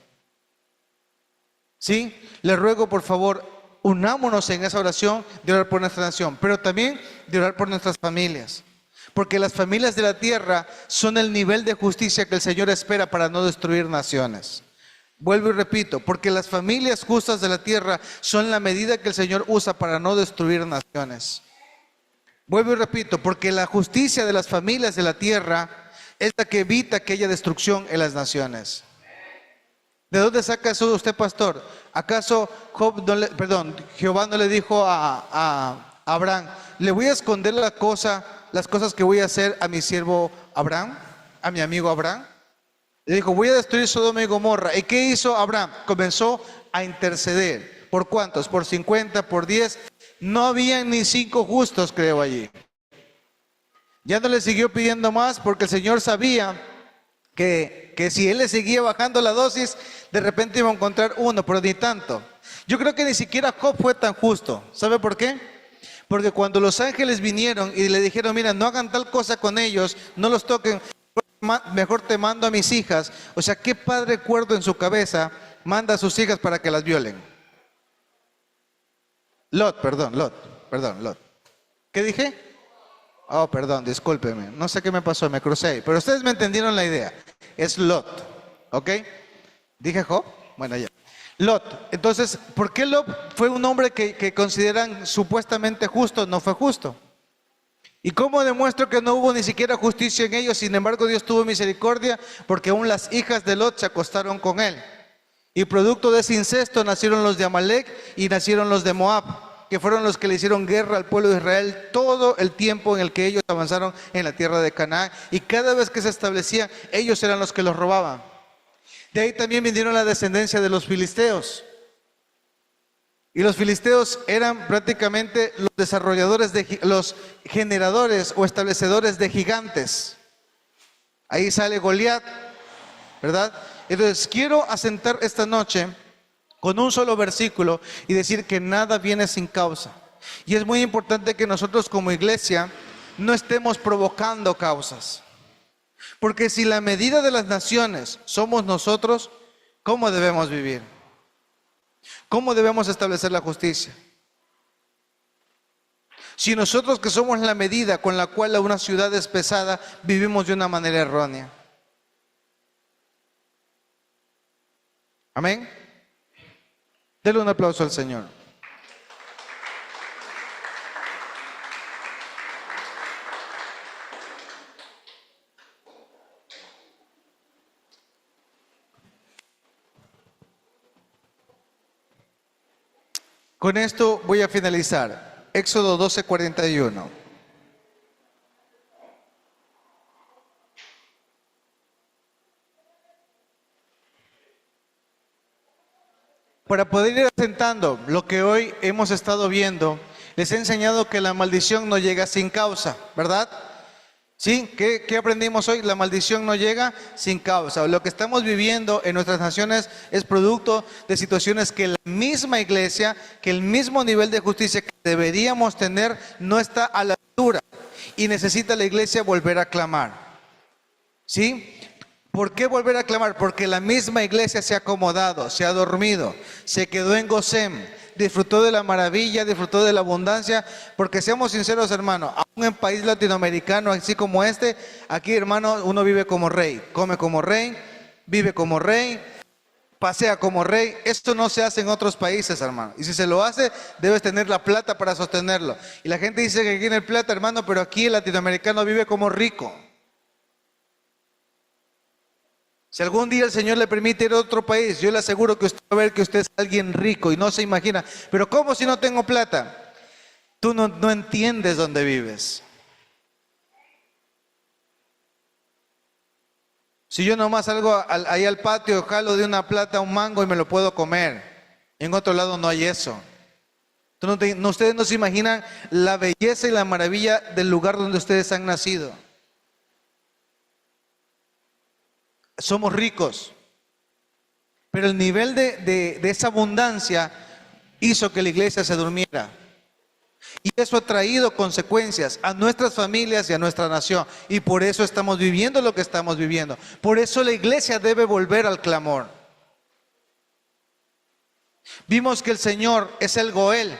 ¿Sí? Les ruego, por favor, unámonos en esa oración de orar por nuestra nación, pero también de orar por nuestras familias. Porque las familias de la tierra son el nivel de justicia que el Señor espera para no destruir naciones. Vuelvo y repito, porque las familias justas de la tierra son la medida que el Señor usa para no destruir naciones. Vuelvo y repito, porque la justicia de las familias de la tierra es la que evita que haya destrucción en las naciones. ¿De dónde saca eso usted, pastor? ¿Acaso Jehová no le dijo a Abraham, le voy a esconder las cosas que voy a hacer a mi siervo Abraham, a mi amigo Abraham? Le dijo, voy a destruir Sodoma y Gomorra. ¿Y qué hizo Abraham? Comenzó a interceder. ¿Por cuántos? ¿Por 50? ¿Por 10? No habían ni 5 justos, creo, allí. Ya no le siguió pidiendo más porque el Señor sabía que si él le seguía bajando la dosis, de repente iba a encontrar uno, pero ni tanto. Yo creo que ni siquiera Job fue tan justo. ¿Sabe por qué? Porque cuando los ángeles vinieron y le dijeron, mira, no hagan tal cosa con ellos, no los toquen, mejor te mando a mis hijas. O sea, ¿qué padre cuerdo en su cabeza manda a sus hijas para que las violen? Lot. ¿Qué dije? Oh, perdón, discúlpeme. No sé qué me pasó, me crucé. Pero ustedes me entendieron la idea. Es Lot, ¿ok? ¿Dije Job? Bueno, ya. Lot. Entonces, ¿por qué Lot fue un hombre que consideran supuestamente justo? No fue justo. ¿Y cómo demuestro que no hubo ni siquiera justicia en ellos? Sin embargo, Dios tuvo misericordia porque aún las hijas de Lot se acostaron con él. Y producto de ese incesto nacieron los de Amalek y nacieron los de Moab, que fueron los que le hicieron guerra al pueblo de Israel todo el tiempo en el que ellos avanzaron en la tierra de Canaán. Y cada vez que se establecían, ellos eran los que los robaban. De ahí también vinieron la descendencia de los filisteos. Y los filisteos eran prácticamente los desarrolladores, los generadores o establecedores de gigantes. Ahí sale Goliat, ¿verdad? Entonces quiero asentar esta noche con un solo versículo y decir que nada viene sin causa. Y es muy importante que nosotros como iglesia no estemos provocando causas. Porque si la medida de las naciones somos nosotros, ¿cómo debemos vivir? ¿Cómo debemos establecer la justicia? Si nosotros que somos la medida con la cual una ciudad es pesada, vivimos de una manera errónea. Amén. Denle un aplauso al Señor. Con esto voy a finalizar. Éxodo 12:41. Para poder ir asentando lo que hoy hemos estado viendo, les he enseñado que la maldición no llega sin causa, ¿verdad? ¿Sí? ¿Qué aprendimos hoy? La maldición no llega sin causa. Lo que estamos viviendo en nuestras naciones es producto de situaciones que la misma iglesia, que el mismo nivel de justicia que deberíamos tener no está a la altura. Y necesita la iglesia volver a clamar. ¿Sí? ¿Por qué volver a clamar? Porque la misma iglesia se ha acomodado, se ha dormido, se quedó en Gosén, disfrutó de la maravilla, disfrutó de la abundancia, porque seamos sinceros, hermano, aún en país latinoamericano, así como este, aquí, hermano, uno vive como rey, come como rey, vive como rey, pasea como rey. Esto no se hace en otros países, hermano. Y si se lo hace, debes tener la plata para sostenerlo. Y la gente dice que aquí tiene plata, hermano, pero aquí el latinoamericano vive como rico. Si algún día el Señor le permite ir a otro país, yo le aseguro que usted va a ver que usted es alguien rico y no se imagina. Pero ¿cómo si no tengo plata? Tú no entiendes dónde vives. Si yo nomás salgo ahí al patio, jalo de una plata un mango y me lo puedo comer. En otro lado no hay eso. Ustedes no se imaginan la belleza y la maravilla del lugar donde ustedes han nacido. Somos ricos. Pero el nivel de esa abundancia hizo que la iglesia se durmiera. Y eso ha traído consecuencias a nuestras familias y a nuestra nación. Y por eso estamos viviendo lo que estamos viviendo. Por eso la iglesia debe volver al clamor. Vimos que el Señor es el Goel,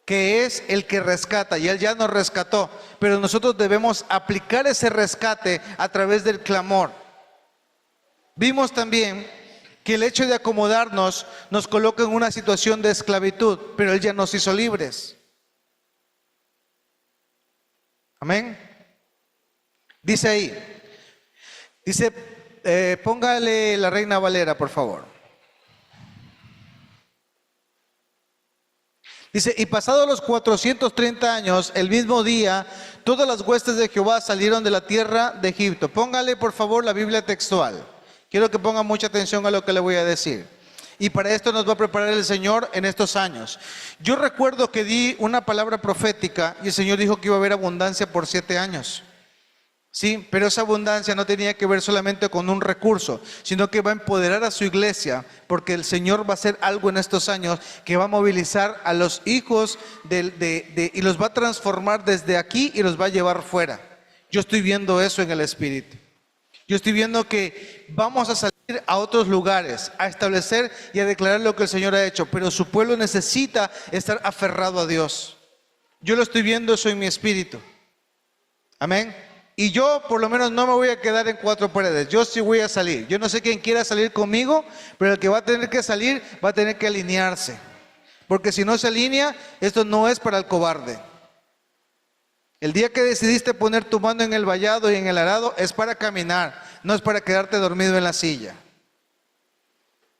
que es el que rescata, y Él ya nos rescató. Pero nosotros debemos aplicar ese rescate a través del clamor. Vimos también que el hecho de acomodarnos nos coloca en una situación de esclavitud, pero Él ya nos hizo libres. Amén. Dice ahí, póngale la Reina Valera, por favor. Dice, y pasados los 430 años, el mismo día, todas las huestes de Jehová salieron de la tierra de Egipto. Póngale, por favor, la Biblia textual. Quiero que pongan mucha atención a lo que le voy a decir. Y para esto nos va a preparar el Señor en estos años. Yo recuerdo que di una palabra profética y el Señor dijo que iba a haber abundancia por 7 años. Sí, pero esa abundancia no tenía que ver solamente con un recurso, sino que va a empoderar a su iglesia, porque el Señor va a hacer algo en estos años que va a movilizar a los hijos y los va a transformar desde aquí y los va a llevar fuera. Yo estoy viendo eso en el Espíritu. Yo estoy viendo que vamos a salir a otros lugares, a establecer y a declarar lo que el Señor ha hecho, pero su pueblo necesita estar aferrado a Dios. Yo lo estoy viendo eso en mi espíritu. Amén. Y yo por lo menos no me voy a quedar en 4 paredes, yo sí voy a salir. Yo no sé quién quiera salir conmigo, pero el que va a tener que salir va a tener que alinearse. Porque si no se alinea, esto no es para el cobarde. El día que decidiste poner tu mano en el vallado y en el arado es para caminar, no es para quedarte dormido en la silla.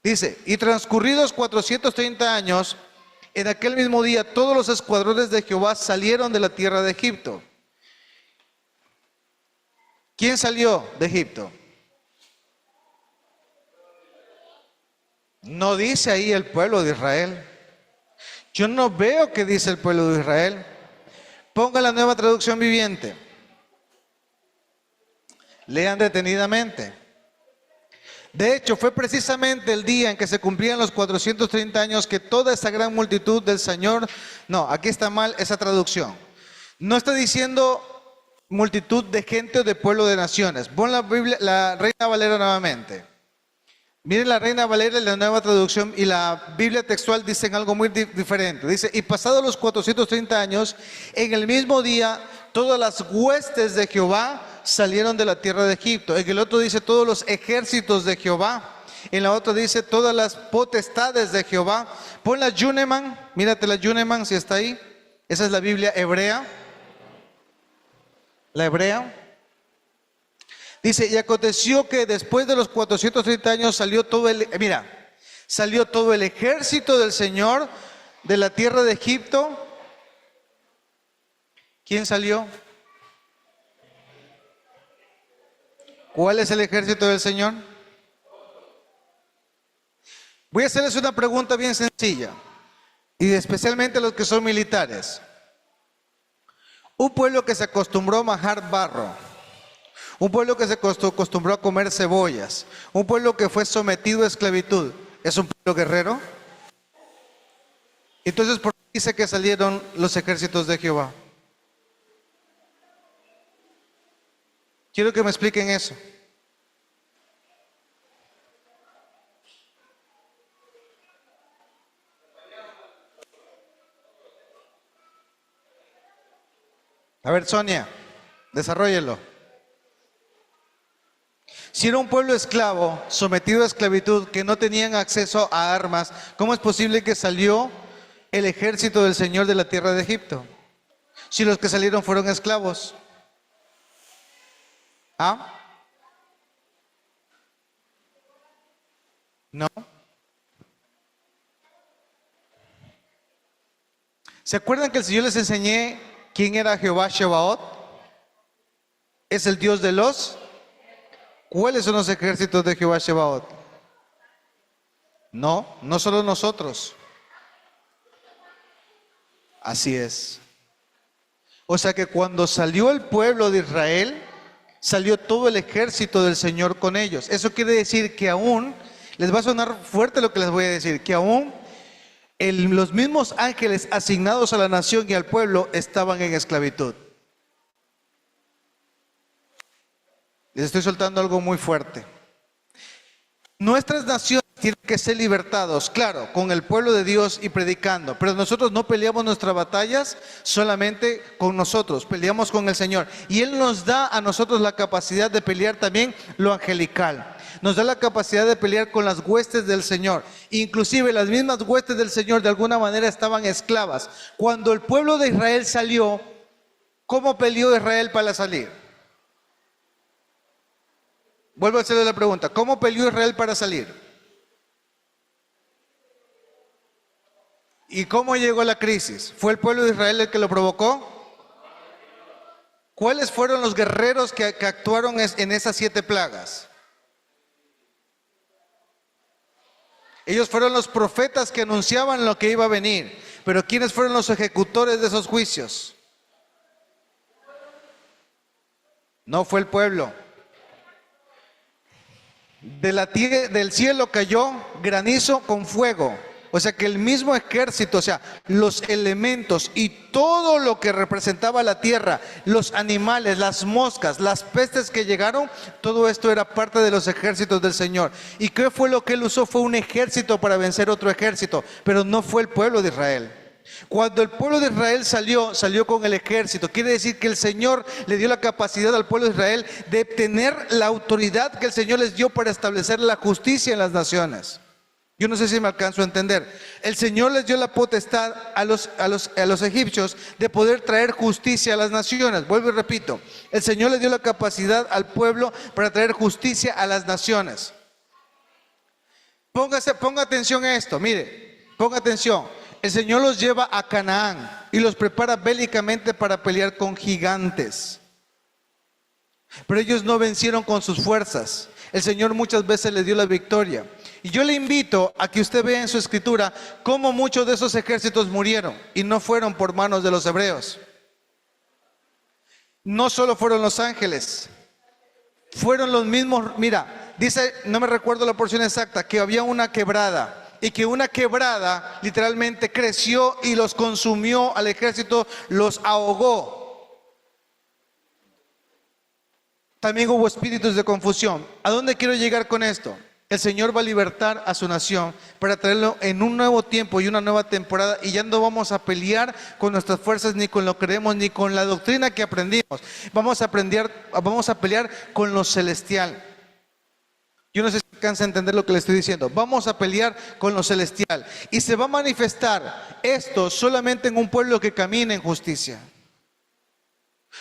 Dice, y transcurridos 430 años, en aquel mismo día todos los escuadrones de Jehová salieron de la tierra de Egipto. ¿Quién salió de Egipto? No dice ahí el pueblo de Israel. Yo no veo que dice el pueblo de Israel. Ponga la Nueva Traducción Viviente. Lean detenidamente. De hecho, fue precisamente el día en que se cumplían los 430 años que toda esa gran multitud del Señor... No, aquí está mal esa traducción. No está diciendo multitud de gente o de pueblo de naciones. Pon la Biblia, la Reina Valera nuevamente. Miren, la Reina Valera y la Nueva Traducción y la Biblia textual dicen algo muy diferente. Dice, y pasados los 430 años, en el mismo día, todas las huestes de Jehová salieron de la tierra de Egipto. En el otro dice, todos los ejércitos de Jehová. En la otra dice, todas las potestades de Jehová. Pon la Yuneman, mírate la Yuneman si está ahí. Esa es la Biblia hebrea. La hebrea. Dice, y aconteció que después de los 430 años salió todo el ejército del Señor de la tierra de Egipto. ¿Quién salió? ¿Cuál es el ejército del Señor? Voy a hacerles una pregunta bien sencilla, y especialmente a los que son militares. Un pueblo que se acostumbró a majar barro, un pueblo que se acostumbró a comer cebollas, un pueblo que fue sometido a esclavitud, ¿es un pueblo guerrero? Entonces, ¿por qué dice que salieron los ejércitos de Jehová? Quiero que me expliquen eso. A ver, Sonia, desarróllelo. Si era un pueblo esclavo, sometido a esclavitud, que no tenían acceso a armas, ¿cómo es posible que salió el ejército del Señor de la tierra de Egipto? Si los que salieron fueron esclavos. ¿Ah? ¿No? ¿Se acuerdan que el Señor les enseñé quién era Jehová Shebaot? Es el Dios de los... ¿Cuáles son los ejércitos de Jehová Shebaot? No, no solo nosotros. Así es. O sea que cuando salió el pueblo de Israel, salió todo el ejército del Señor con ellos. Eso quiere decir que aún, les va a sonar fuerte lo que les voy a decir, que aún los mismos ángeles asignados a la nación y al pueblo estaban en esclavitud. Les estoy soltando algo muy fuerte. Nuestras naciones tienen que ser libertados, claro, con el pueblo de Dios y predicando, pero nosotros no peleamos nuestras batallas solamente con nosotros, peleamos con el Señor. Y Él nos da a nosotros la capacidad de pelear también lo angelical. Nos da la capacidad de pelear con las huestes del Señor. Inclusive las mismas huestes del Señor de alguna manera estaban esclavas. Cuando el pueblo de Israel salió, ¿cómo peleó Israel para salir? Vuelvo a hacerle la pregunta, ¿cómo peleó Israel para salir? ¿Y cómo llegó la crisis? ¿Fue el pueblo de Israel el que lo provocó? ¿Cuáles fueron los guerreros que actuaron en esas 7 plagas? Ellos fueron los profetas que anunciaban lo que iba a venir. Pero ¿quiénes fueron los ejecutores de esos juicios? No fue el pueblo. Del cielo cayó granizo con fuego. O sea que el mismo ejército, o sea, los elementos y todo lo que representaba la tierra, los animales, las moscas, las pestes que llegaron, todo esto era parte de los ejércitos del Señor. ¿Y qué fue lo que Él usó? Fue un ejército para vencer otro ejército, pero no fue el pueblo de Israel. Cuando el pueblo de Israel salió con el ejército. Quiere decir que el Señor le dio la capacidad al pueblo de Israel de tener la autoridad que el Señor les dio para establecer la justicia en las naciones. Yo no sé si me alcanzo a entender. El Señor les dio la potestad a los egipcios de poder traer justicia a las naciones. Vuelvo y repito. El Señor les dio la capacidad al pueblo para traer justicia a las naciones. Ponga atención a esto. Mire, ponga atención. El Señor los lleva a Canaán y los prepara bélicamente para pelear con gigantes. Pero ellos no vencieron con sus fuerzas. El Señor muchas veces les dio la victoria. Y yo le invito a que usted vea en su escritura cómo muchos de esos ejércitos murieron y no fueron por manos de los hebreos. No solo fueron los ángeles, fueron los mismos. Mira, dice, no me recuerdo la porción exacta, que había una quebrada. Y que una quebrada literalmente creció y los consumió al ejército, los ahogó. También hubo espíritus de confusión. ¿A dónde quiero llegar con esto? El Señor va a libertar a su nación para traerlo en un nuevo tiempo y una nueva temporada. Y ya no vamos a pelear con nuestras fuerzas, ni con lo que creemos, ni con la doctrina que aprendimos. Vamos a pelear con lo celestial. Yo no sé si alcanza a entender lo que le estoy diciendo. Vamos a pelear con lo celestial. Y se va a manifestar esto solamente en un pueblo que camine en justicia.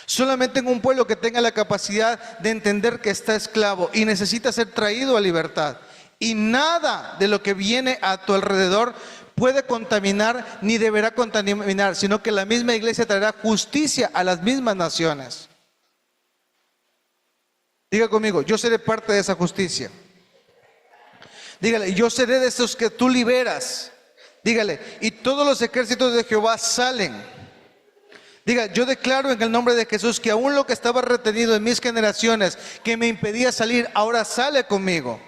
Solamente en un pueblo que tenga la capacidad de entender que está esclavo y necesita ser traído a libertad. Y nada de lo que viene a tu alrededor puede contaminar ni deberá contaminar, sino que la misma iglesia traerá justicia a las mismas naciones. Diga conmigo, yo seré parte de esa justicia. Dígale, yo seré de esos que tú liberas. Dígale, y todos los ejércitos de Jehová salen Diga, yo declaro en el nombre de Jesús que aún lo que estaba retenido en mis generaciones, que me impedía salir, ahora sale conmigo.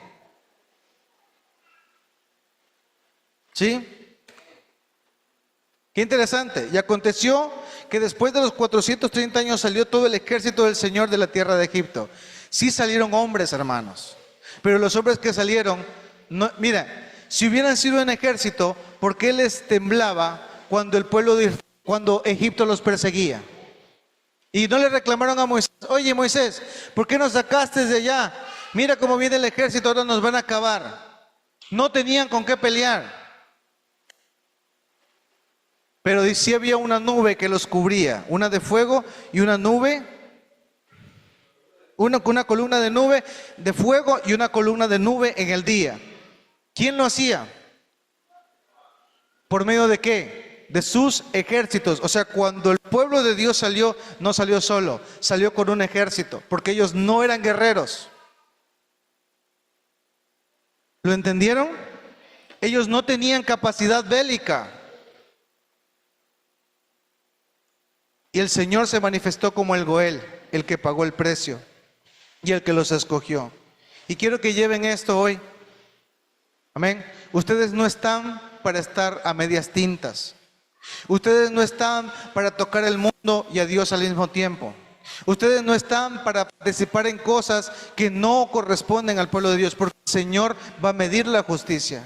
¿Sí? Qué interesante. Y aconteció que después de los 430 años salió todo el ejército del Señor de la tierra de Egipto. Sí salieron hombres, hermanos. Pero los hombres que salieron, no, mira, si hubieran sido un ejército, ¿por qué les temblaba cuando Egipto los perseguía? Y no le reclamaron a Moisés, oye Moisés, ¿por qué nos sacaste de allá? Mira cómo viene el ejército, ahora nos van a acabar. No tenían con qué pelear. Pero sí había una nube que los cubría, una de fuego y una nube, una columna de nube de fuego y una columna de nube en el día. ¿Quién lo hacía? ¿Por medio de qué? De sus ejércitos. O sea, cuando el pueblo de Dios salió, no salió solo, salió con un ejército, porque ellos no eran guerreros. ¿Lo entendieron? Ellos no tenían capacidad bélica. Y el Señor se manifestó como el Goel, el que pagó el precio y el que los escogió. Y quiero que lleven esto hoy. Amén. Ustedes no están para estar a medias tintas. Ustedes no están para tocar el mundo y a Dios al mismo tiempo. Ustedes no están para participar en cosas que no corresponden al pueblo de Dios, porque el Señor va a medir la justicia.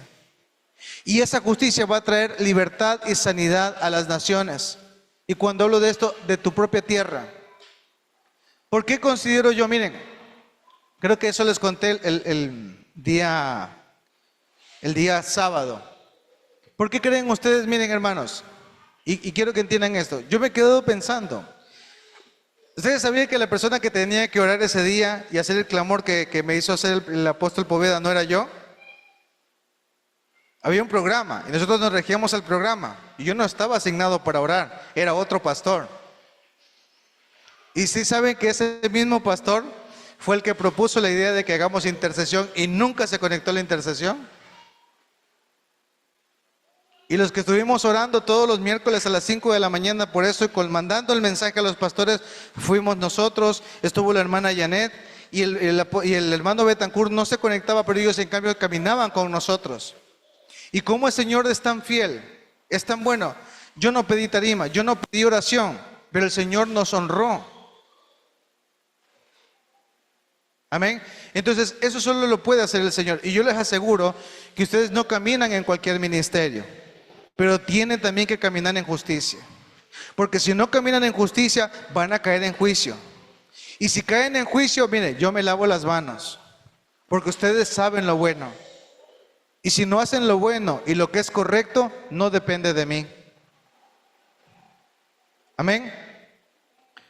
Y esa justicia va a traer libertad y sanidad a las naciones. Y cuando hablo de esto, de tu propia tierra. ¿Por qué considero yo? Miren, creo que eso les conté el día sábado. ¿Por qué creen ustedes? Miren, hermanos, y quiero que entiendan esto. Yo me he quedado pensando. ¿Ustedes sabían que la persona que tenía que orar ese día y hacer el clamor que me hizo hacer el apóstol Poveda no era yo? Había un programa y nosotros nos regíamos al programa. Y yo no estaba asignado para orar, era otro pastor. Y sí saben que ese mismo pastor fue el que propuso la idea de que hagamos intercesión y nunca se conectó a la intercesión. Y los que estuvimos orando todos los miércoles a las 5 de la mañana por eso y mandando el mensaje a los pastores, fuimos nosotros, estuvo la hermana Janet y el hermano Betancourt no se conectaba, pero ellos en cambio caminaban con nosotros. Y como el Señor es tan fiel, es tan bueno. Yo no pedí tarima, yo no pedí oración, pero el Señor nos honró. Amén. Entonces, eso solo lo puede hacer el Señor. Y yo les aseguro que ustedes no caminan en cualquier ministerio, pero tienen también que caminar en justicia. Porque si no caminan en justicia, van a caer en juicio. Y si caen en juicio, mire, yo me lavo las manos, porque ustedes saben lo bueno. Y si no hacen lo bueno y lo que es correcto, no depende de mí. Amén.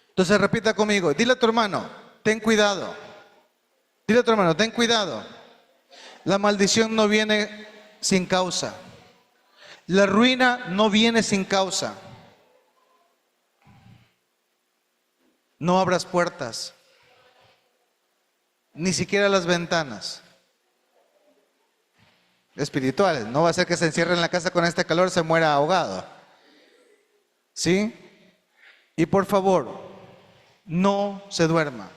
Entonces repita conmigo, dile a tu hermano, ten cuidado. Dile a tu hermano, ten cuidado. La maldición no viene sin causa. La ruina no viene sin causa. No abras puertas, ni siquiera las ventanas espirituales. No va a ser que se encierre en la casa con este calor, se muera ahogado. ¿Sí? Y por favor, no se duerma.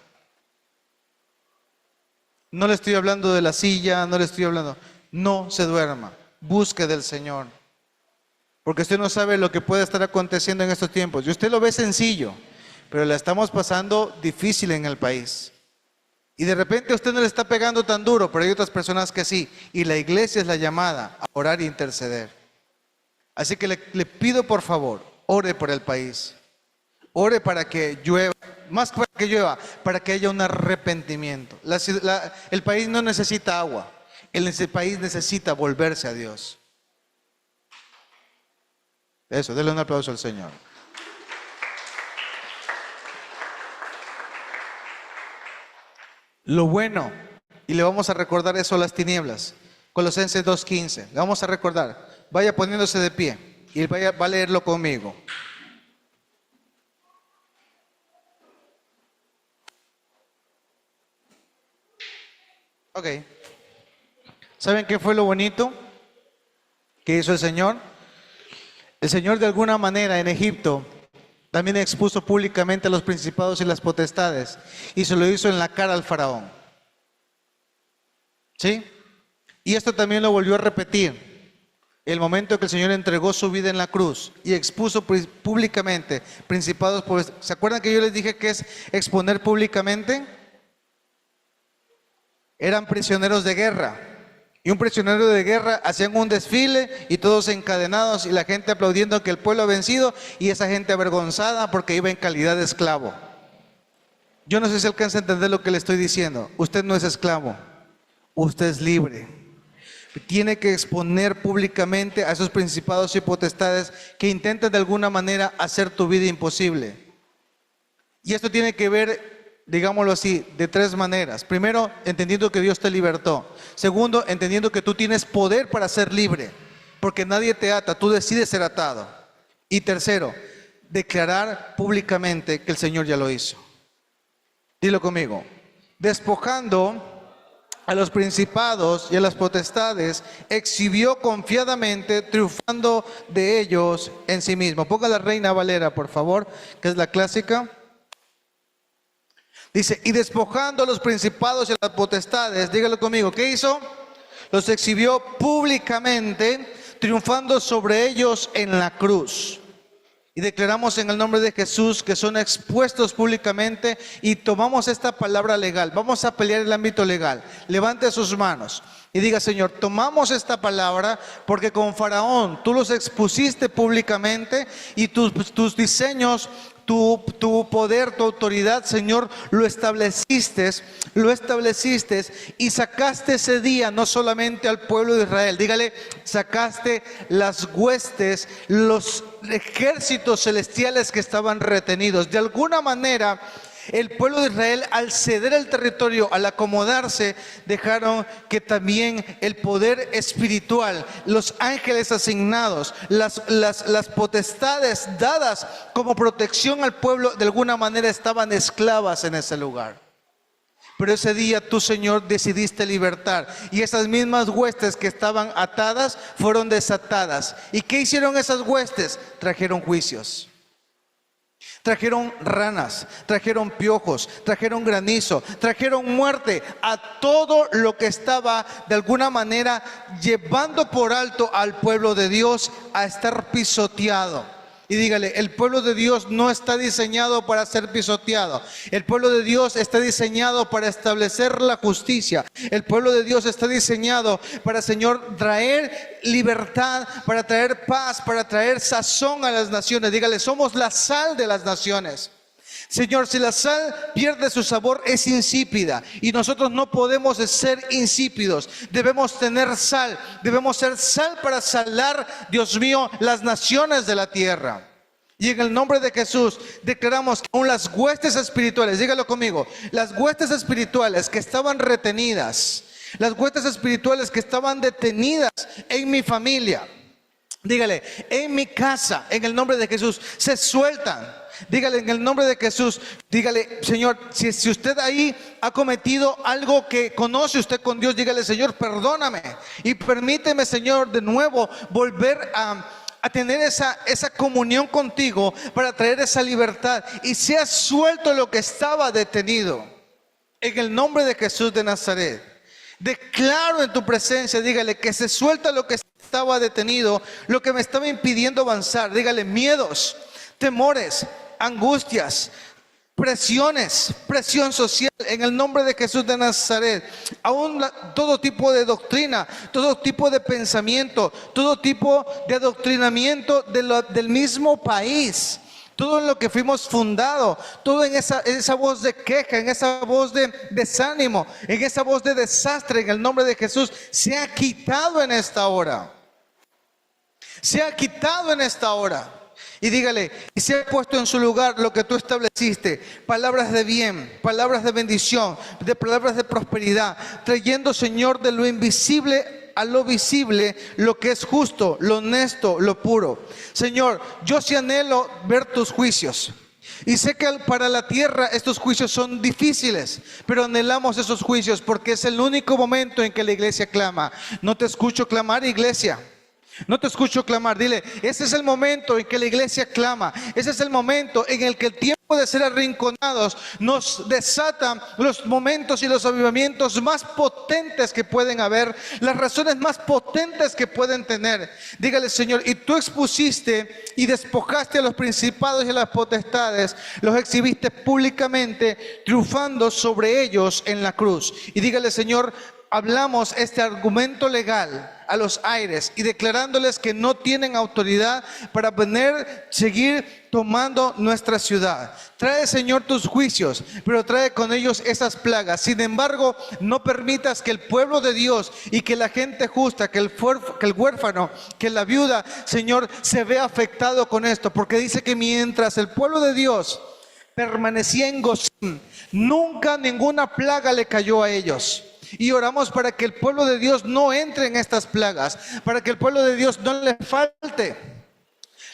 No le estoy hablando de la silla, no le estoy hablando. No se duerma. Busque del Señor. Porque usted no sabe lo que puede estar aconteciendo en estos tiempos. Y usted lo ve sencillo, pero la estamos pasando difícil en el país. Y de repente a usted no le está pegando tan duro, pero hay otras personas que sí. Y la iglesia es la llamada a orar e interceder. Así que le pido por favor, ore por el país. Ore para que llueva, más para que llueva, para que haya un arrepentimiento. El país no necesita agua, el país necesita volverse a Dios. Eso, denle un aplauso al Señor. Lo bueno, y le vamos a recordar eso a las tinieblas, Colosenses 2:15, le vamos a recordar, vaya poniéndose de pie y va a leerlo conmigo. Ok. ¿Saben qué fue lo bonito que hizo el Señor? El Señor de alguna manera en Egipto también expuso públicamente a los principados y las potestades y se lo hizo en la cara al faraón. ¿Sí? Y esto también lo volvió a repetir el momento que el Señor entregó su vida en la cruz y expuso públicamente principados. ¿Se acuerdan que yo les dije que es exponer públicamente? Eran prisioneros de guerra. Y un prisionero de guerra hacían un desfile y todos encadenados y la gente aplaudiendo que el pueblo ha vencido y esa gente avergonzada porque iba en calidad de esclavo. Yo no sé si alcanza a entender lo que le estoy diciendo. Usted no es esclavo, usted es libre. Tiene que exponer públicamente a esos principados y potestades que intentan de alguna manera hacer tu vida imposible. Y esto tiene que ver, digámoslo así, de tres maneras. Primero, entendiendo que Dios te libertó. Segundo, entendiendo que tú tienes poder para ser libre, porque nadie te ata, tú decides ser atado. Y tercero, declarar públicamente que el Señor ya lo hizo. Dilo conmigo. Despojando a los principados y a las potestades, exhibió confiadamente, triunfando de ellos en sí mismo. Ponga la Reina Valera, por favor, que es la clásica. Dice, y despojando a los principados y a las potestades, dígalo conmigo, ¿qué hizo? Los exhibió públicamente, triunfando sobre ellos en la cruz. Y declaramos en el nombre de Jesús que son expuestos públicamente y tomamos esta palabra legal. Vamos a pelear el ámbito legal. Levante sus manos y diga, Señor, tomamos esta palabra porque con Faraón tú los expusiste públicamente y tus diseños, tu poder, tu autoridad, Señor, lo estableciste y sacaste ese día no solamente al pueblo de Israel, dígale, sacaste las huestes, los ejércitos celestiales que estaban retenidos. De alguna manera, el pueblo de Israel, al ceder el territorio, al acomodarse, dejaron que también el poder espiritual, los ángeles asignados, las potestades dadas como protección al pueblo, de alguna manera estaban esclavas en ese lugar. Pero ese día tú, Señor, decidiste libertar y esas mismas huestes que estaban atadas fueron desatadas. ¿Y qué hicieron esas huestes? Trajeron juicios. Trajeron ranas, trajeron piojos, trajeron granizo, trajeron muerte a todo lo que estaba de alguna manera llevando por alto al pueblo de Dios a estar pisoteado. Y dígale, el pueblo de Dios no está diseñado para ser pisoteado. El pueblo de Dios está diseñado para establecer la justicia. El pueblo de Dios está diseñado para, Señor, traer libertad, para traer paz, para traer sazón a las naciones. Dígale, somos la sal de las naciones. Señor, si la sal pierde su sabor, es insípida y nosotros no podemos ser insípidos. Debemos tener sal, debemos ser sal para salar, Dios mío, las naciones de la tierra. Y en el nombre de Jesús declaramos que aún las huestes espirituales, dígalo conmigo, las huestes espirituales que estaban retenidas, las huestes espirituales que estaban detenidas en mi familia, dígale, en mi casa, en el nombre de Jesús, se sueltan. Dígale en el nombre de Jesús, dígale, Señor, si usted ahí ha cometido algo que conoce usted con Dios, dígale, Señor, perdóname y permíteme, Señor, de nuevo volver a tener esa comunión contigo para traer esa libertad y sea suelto lo que estaba detenido. En el nombre de Jesús de Nazaret, declaro en tu presencia, dígale, que se suelta lo que estaba detenido, lo que me estaba impidiendo avanzar. Dígale, miedos, temores, angustias, presiones, presión social, en el nombre de Jesús de Nazaret. Aún todo tipo de doctrina, todo tipo de pensamiento, todo tipo de adoctrinamiento del mismo país, todo en lo que fuimos fundados, todo en esa voz de queja, en esa voz de desánimo, en esa voz de desastre, en el nombre de Jesús, se ha quitado en esta hora. Se ha quitado en esta hora. Y dígale, y se ha puesto en su lugar lo que tú estableciste, palabras de bien, palabras de bendición, palabras de prosperidad, trayendo, Señor, de lo invisible a lo visible, lo que es justo, lo honesto, lo puro. Señor, yo sí anhelo ver tus juicios. Y sé que para la tierra estos juicios son difíciles, pero anhelamos esos juicios porque es el único momento en que la iglesia clama. No te escucho clamar, iglesia. No te escucho clamar. Dile, ese es el momento en que la iglesia clama. Ese es el momento en el que el tiempo de ser arrinconados nos desata los momentos y los avivamientos más potentes que pueden haber, las razones más potentes que pueden tener. Dígale, Señor, y tú expusiste y despojaste a los principados y a las potestades, los exhibiste públicamente, triunfando sobre ellos en la cruz. Y dígale, Señor, hablamos este argumento legal a los aires y declarándoles que no tienen autoridad para seguir tomando nuestra ciudad. Trae, Señor, tus juicios, pero trae con ellos esas plagas. Sin embargo, no permitas que el pueblo de Dios y que la gente justa, que el huérfano, que la viuda, Señor, se vea afectado con esto, porque dice que mientras el pueblo de Dios permanecía en Gosén, nunca ninguna plaga le cayó a ellos. Y oramos para que el pueblo de Dios no entre en estas plagas, para que el pueblo de Dios no le falte.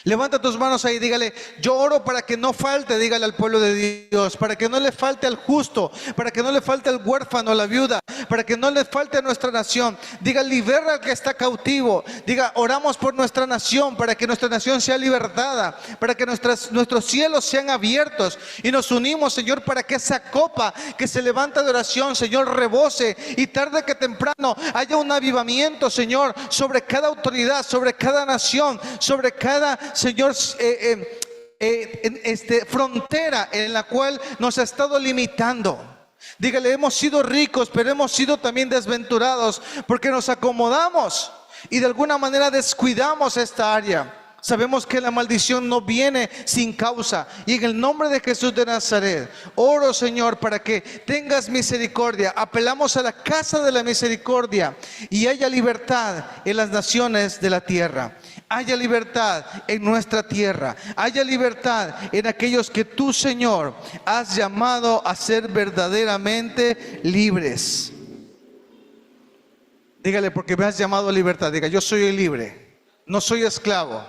Levanta tus manos ahí, dígale, yo oro para que no falte, dígale al pueblo de Dios, para que no le falte al justo, para que no le falte al huérfano, a la viuda, para que no le falte a nuestra nación. Diga, libera al que está cautivo. Diga, oramos por nuestra nación, para que nuestra nación sea libertada, para que nuestros cielos sean abiertos. Y nos unimos, Señor, para que esa copa que se levanta de oración, Señor, rebose y tarde que temprano haya un avivamiento, Señor, sobre cada autoridad, sobre cada nación, sobre cada, Señor, frontera en la cual nos ha estado limitando. Dígale, hemos sido ricos, pero hemos sido también desventurados porque nos acomodamos y de alguna manera descuidamos esta área. Sabemos que la maldición no viene sin causa. Y en el nombre de Jesús de Nazaret, oro, Señor, para que tengas misericordia. Apelamos a la casa de la misericordia y haya libertad en las naciones de la tierra. Haya libertad en nuestra tierra. Haya libertad en aquellos que tú, Señor, has llamado a ser verdaderamente libres. Dígale, porque me has llamado a libertad. Diga, yo soy libre, no soy esclavo.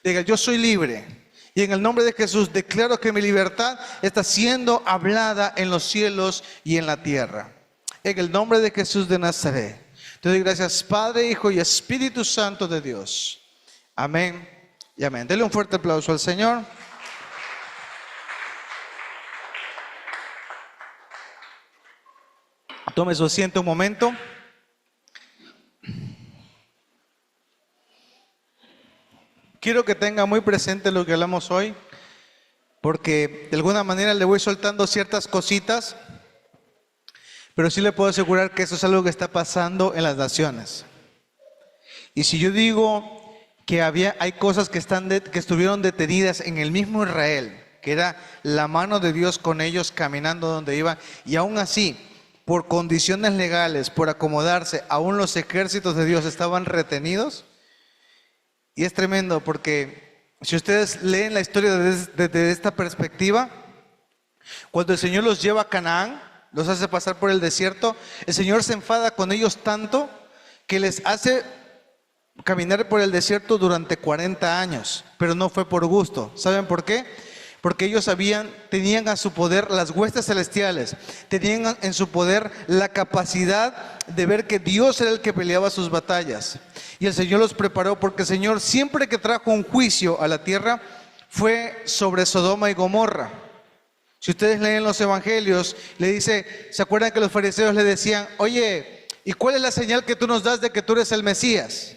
Diga, yo soy libre. Y en el nombre de Jesús declaro que mi libertad está siendo hablada en los cielos y en la tierra. En el nombre de Jesús de Nazaret. Te doy gracias, Padre, Hijo y Espíritu Santo de Dios. Amén y amén. Dele un fuerte aplauso al Señor. Tome su asiento un momento. Quiero que tenga muy presente lo que hablamos hoy, porque de alguna manera le voy soltando ciertas cositas, pero sí le puedo asegurar que eso es algo que está pasando en las naciones. Y si yo digo que hay cosas que estuvieron detenidas en el mismo Israel, que era la mano de Dios con ellos caminando donde iban, y aún así, por condiciones legales, por acomodarse, aún los ejércitos de Dios estaban retenidos. Y es tremendo porque si ustedes leen la historia desde esta perspectiva, cuando el Señor los lleva a Canaán, los hace pasar por el desierto, el Señor se enfada con ellos tanto que les hace caminar por el desierto durante 40 años, pero no fue por gusto. ¿Saben por qué? Porque ellos tenían a su poder las huestes celestiales, tenían en su poder la capacidad de ver que Dios era el que peleaba sus batallas. Y el Señor los preparó porque el Señor siempre que trajo un juicio a la tierra fue sobre Sodoma y Gomorra. Si ustedes leen los evangelios, le dice, ¿se acuerdan que los fariseos le decían, oye, ¿y cuál es la señal que tú nos das de que tú eres el Mesías?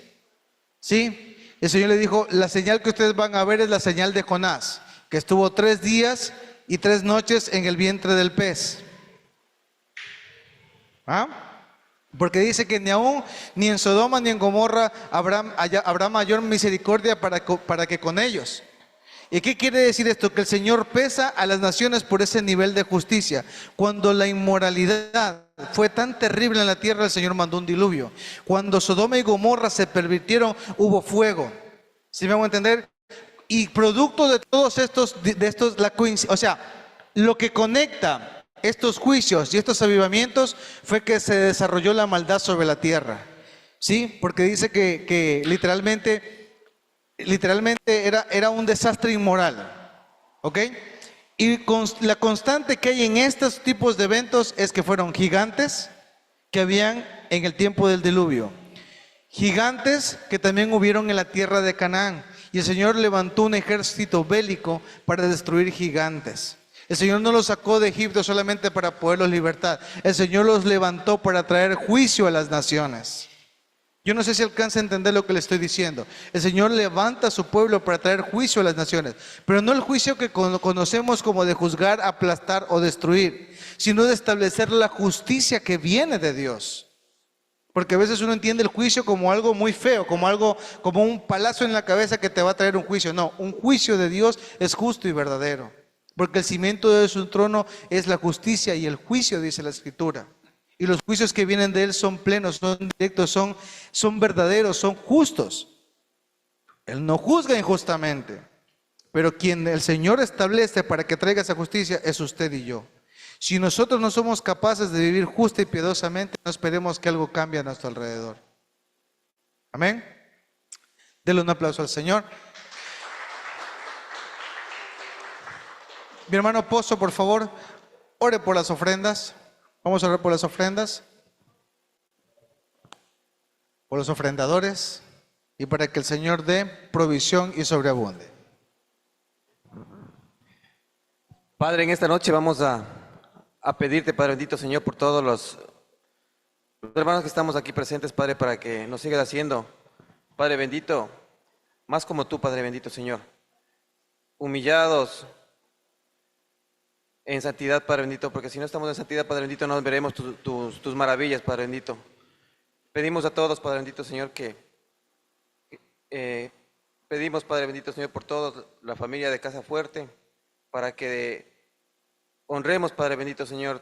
¿Sí? El Señor le dijo, la señal que ustedes van a ver es la señal de Jonás, que estuvo 3 días y 3 noches en el vientre del pez. ¿Ah? Porque dice que ni en Sodoma ni en Gomorra habrá mayor misericordia para que con ellos. ¿Y qué quiere decir esto? Que el Señor pesa a las naciones por ese nivel de justicia. Cuando la inmoralidad fue tan terrible en la tierra, el Señor mandó un diluvio. Cuando Sodoma y Gomorra se pervirtieron, hubo fuego. ¿Sí me hago entender? Y producto de todos estos, o sea, lo que conecta estos juicios y estos avivamientos fue que se desarrolló la maldad sobre la tierra. ¿Sí? Porque dice que literalmente era un desastre inmoral. ¿Ok? Y la constante que hay en estos tipos de eventos es que fueron gigantes que habían en el tiempo del diluvio. gigantes que también hubieron en la tierra de Canaán. Y el Señor levantó un ejército bélico para destruir gigantes. El Señor no los sacó de Egipto solamente para poderlos libertar. El Señor los levantó para traer juicio a las naciones. Yo no sé si alcanza a entender lo que le estoy diciendo. El Señor levanta a su pueblo para traer juicio a las naciones, pero no el juicio que conocemos como de juzgar, aplastar o destruir, sino de establecer la justicia que viene de Dios. Porque a veces uno entiende el juicio como algo muy feo, como un palazo en la cabeza que te va a traer un juicio. No, un juicio de Dios es justo y verdadero. Porque el cimiento de su trono es la justicia y el juicio, dice la Escritura. Y los juicios que vienen de Él son plenos, son directos, son verdaderos, son justos. Él no juzga injustamente. Pero quien el Señor establece para que traiga esa justicia es usted y yo. Si nosotros no somos capaces de vivir justa y piadosamente, no esperemos que algo cambie a nuestro alrededor. Amén. Denle un aplauso al Señor. Mi hermano Pozo, por favor, ore por las ofrendas. Vamos a orar por las ofrendas, por los ofrendadores y para que el Señor dé provisión y sobreabunde. Padre, en esta noche vamos a pedirte, Padre bendito Señor, por todos los hermanos que estamos aquí presentes, Padre, para que nos sigas haciendo, Padre bendito, más como tú, Padre bendito Señor, humillados en santidad, Padre bendito, porque si no estamos en santidad, Padre bendito, no veremos tus maravillas, Padre bendito. Pedimos a todos, Padre bendito Señor, pedimos, Padre bendito Señor, por toda la familia de Casa Fuerte, para que honremos, Padre bendito Señor,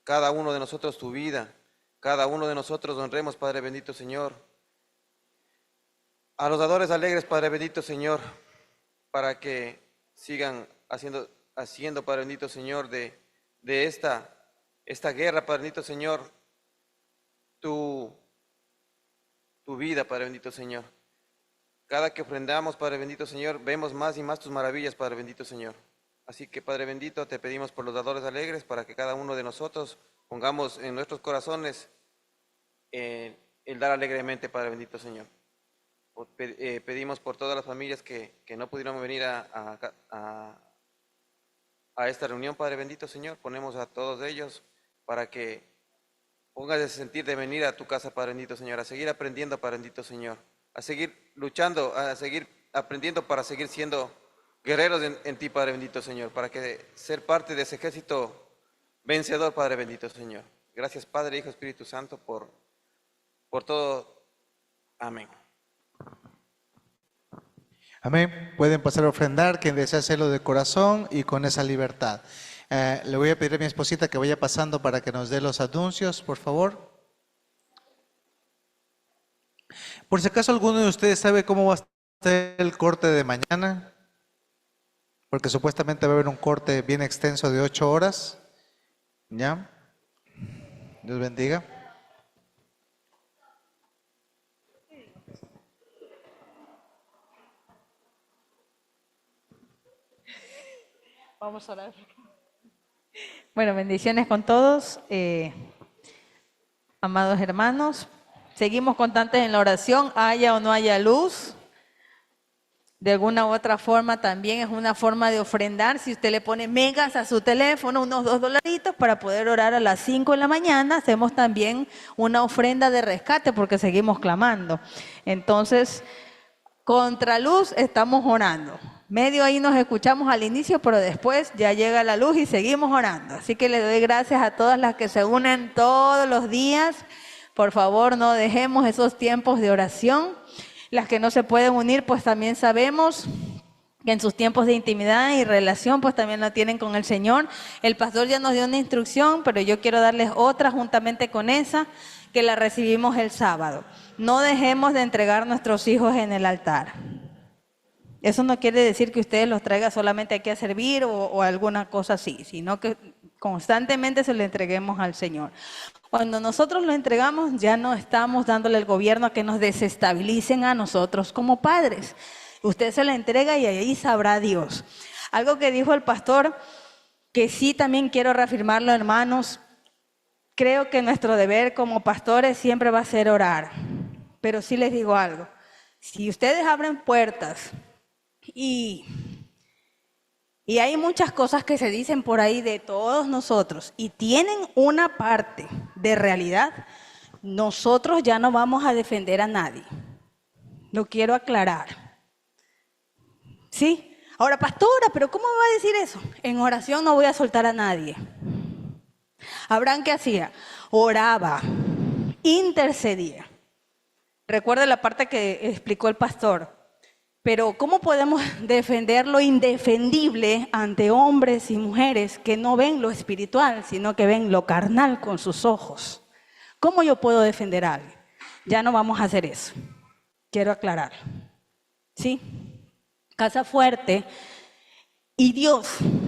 cada uno de nosotros tu vida, cada uno de nosotros honremos, Padre bendito Señor, a los dadores alegres, Padre bendito Señor, para que sigan haciendo, Padre bendito Señor, de esta guerra, Padre bendito Señor, tu vida, Padre bendito Señor. Cada que ofrendamos, Padre bendito Señor, vemos más y más tus maravillas, Padre bendito Señor. Así que, Padre bendito, te pedimos por los dadores alegres para que cada uno de nosotros pongamos en nuestros corazones el dar alegremente, Padre bendito Señor. Pedimos por todas las familias que no pudieron venir a esta reunión, Padre bendito Señor. Ponemos a todos ellos para que pongas ese sentir de venir a tu casa, Padre bendito Señor, a seguir aprendiendo, Padre bendito Señor, a seguir luchando, a seguir aprendiendo para seguir siendo guerreros en ti, Padre bendito Señor, para que ser parte de ese ejército vencedor, Padre bendito Señor. Gracias, Padre, Hijo, Espíritu Santo, por todo. Amén. Amén. Pueden pasar a ofrendar quien desea hacerlo de corazón y con esa libertad. Le voy a pedir a mi esposita que vaya pasando para que nos dé los anuncios, por favor. Por si acaso alguno de ustedes sabe cómo va a estar el corte de mañana, porque supuestamente va a haber un corte bien extenso de 8 horas. ¿Ya? Dios bendiga. Vamos a orar. Bueno, bendiciones con todos, amados hermanos. Seguimos constantes en la oración, haya o no haya luz. De alguna u otra forma también es una forma de ofrendar. Si usted le pone megas a su teléfono, unos $2 para poder orar a las 5 de la mañana, hacemos también una ofrenda de rescate porque seguimos clamando. Entonces, contra luz estamos orando. Medio ahí nos escuchamos al inicio, pero después ya llega la luz y seguimos orando. Así que le doy gracias a todas las que se unen todos los días. Por favor, no dejemos esos tiempos de oración. Las que no se pueden unir, pues también sabemos que en sus tiempos de intimidad y relación, pues también lo tienen con el Señor. El pastor ya nos dio una instrucción, pero yo quiero darles otra juntamente con esa, que la recibimos el sábado. No dejemos de entregar nuestros hijos en el altar. Eso no quiere decir que ustedes los traigan solamente aquí a servir o alguna cosa así, sino que constantemente se lo entreguemos al Señor. Cuando nosotros lo entregamos, ya no estamos dándole al gobierno a que nos desestabilicen a nosotros como padres. Usted se la entrega y ahí sabrá Dios. Algo que dijo el pastor, que sí también quiero reafirmarlo, hermanos. Creo que nuestro deber como pastores siempre va a ser orar. pero sí les digo algo. Si ustedes abren puertas y hay muchas cosas que se dicen por ahí de todos nosotros y tienen una parte de realidad, nosotros ya no vamos a defender a nadie. Lo quiero aclarar. ¿Sí? Ahora, pastora, ¿pero cómo va a decir eso? En oración no voy a soltar a nadie. Abraham, ¿qué hacía? Oraba, intercedía. Recuerda la parte que explicó el pastor. Pero ¿cómo podemos defender lo indefendible ante hombres y mujeres que no ven lo espiritual, sino que ven lo carnal con sus ojos? ¿Cómo yo puedo defender a alguien? Ya no vamos a hacer eso. Quiero aclarar. ¿Sí? Casa fuerte. Y Dios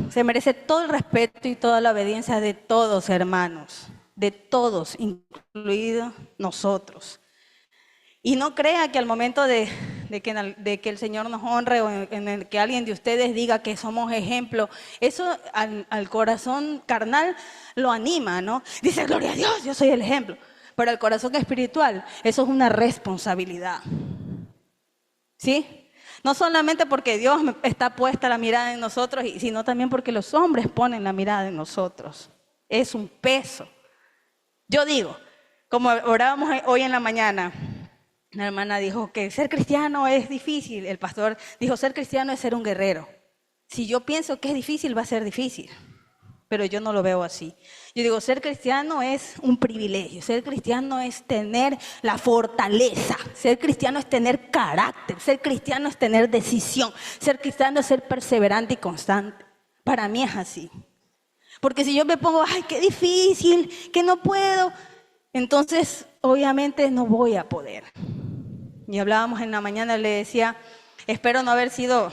se merece todo el respeto y toda la obediencia de todos, hermanos. De todos, incluidos nosotros. Y no crea que al momento de que el Señor nos honre o en el que alguien de ustedes diga que somos ejemplo, eso al corazón carnal lo anima, ¿no? Dice, gloria a Dios, yo soy el ejemplo. Pero al corazón espiritual, eso es una responsabilidad. ¿Sí? No solamente porque Dios está puesta la mirada en nosotros, sino también porque los hombres ponen la mirada en nosotros. Es un peso. Yo digo, como orábamos hoy en la mañana, la hermana dijo que ser cristiano es difícil. El pastor dijo, ser cristiano es ser un guerrero. Si yo pienso que es difícil, va a ser difícil. Pero yo no lo veo así. Yo digo, ser cristiano es un privilegio. Ser cristiano es tener la fortaleza. Ser cristiano es tener carácter. Ser cristiano es tener decisión. Ser cristiano es ser perseverante y constante. Para mí es así. Porque si yo me pongo, ay, qué difícil, que no puedo, entonces obviamente no voy a poder. Y hablábamos en la mañana, le decía, espero no haber sido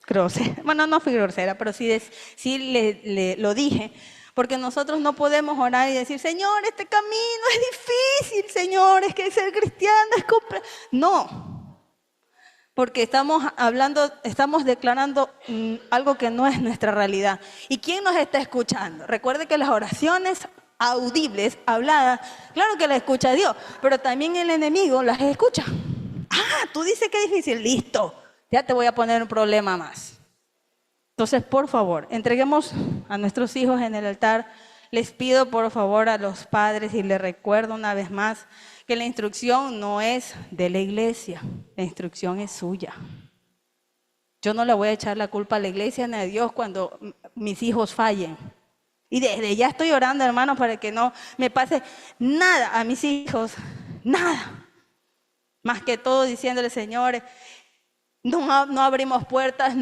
grosera. Bueno, no fui grosera, pero sí lo dije. Porque nosotros no podemos orar y decir, Señor, este camino es difícil, Señor, es que ser cristiano es complejo. No, porque estamos declarando algo que no es nuestra realidad. ¿Y quién nos está escuchando? Recuerde que las oraciones audibles, habladas, claro que las escucha Dios, pero también el enemigo las escucha. Ah, tú dices que es difícil, listo, ya te voy a poner un problema más. Entonces, por favor, entreguemos a nuestros hijos en el altar. Les pido, por favor, a los padres y les recuerdo una vez más que la instrucción no es de la iglesia, la instrucción es suya. Yo no le voy a echar la culpa a la iglesia ni a Dios cuando mis hijos fallen. Y desde ya estoy orando, hermanos, para que no me pase nada a mis hijos, nada. Más que todo diciéndole, Señor, no abrimos puertas,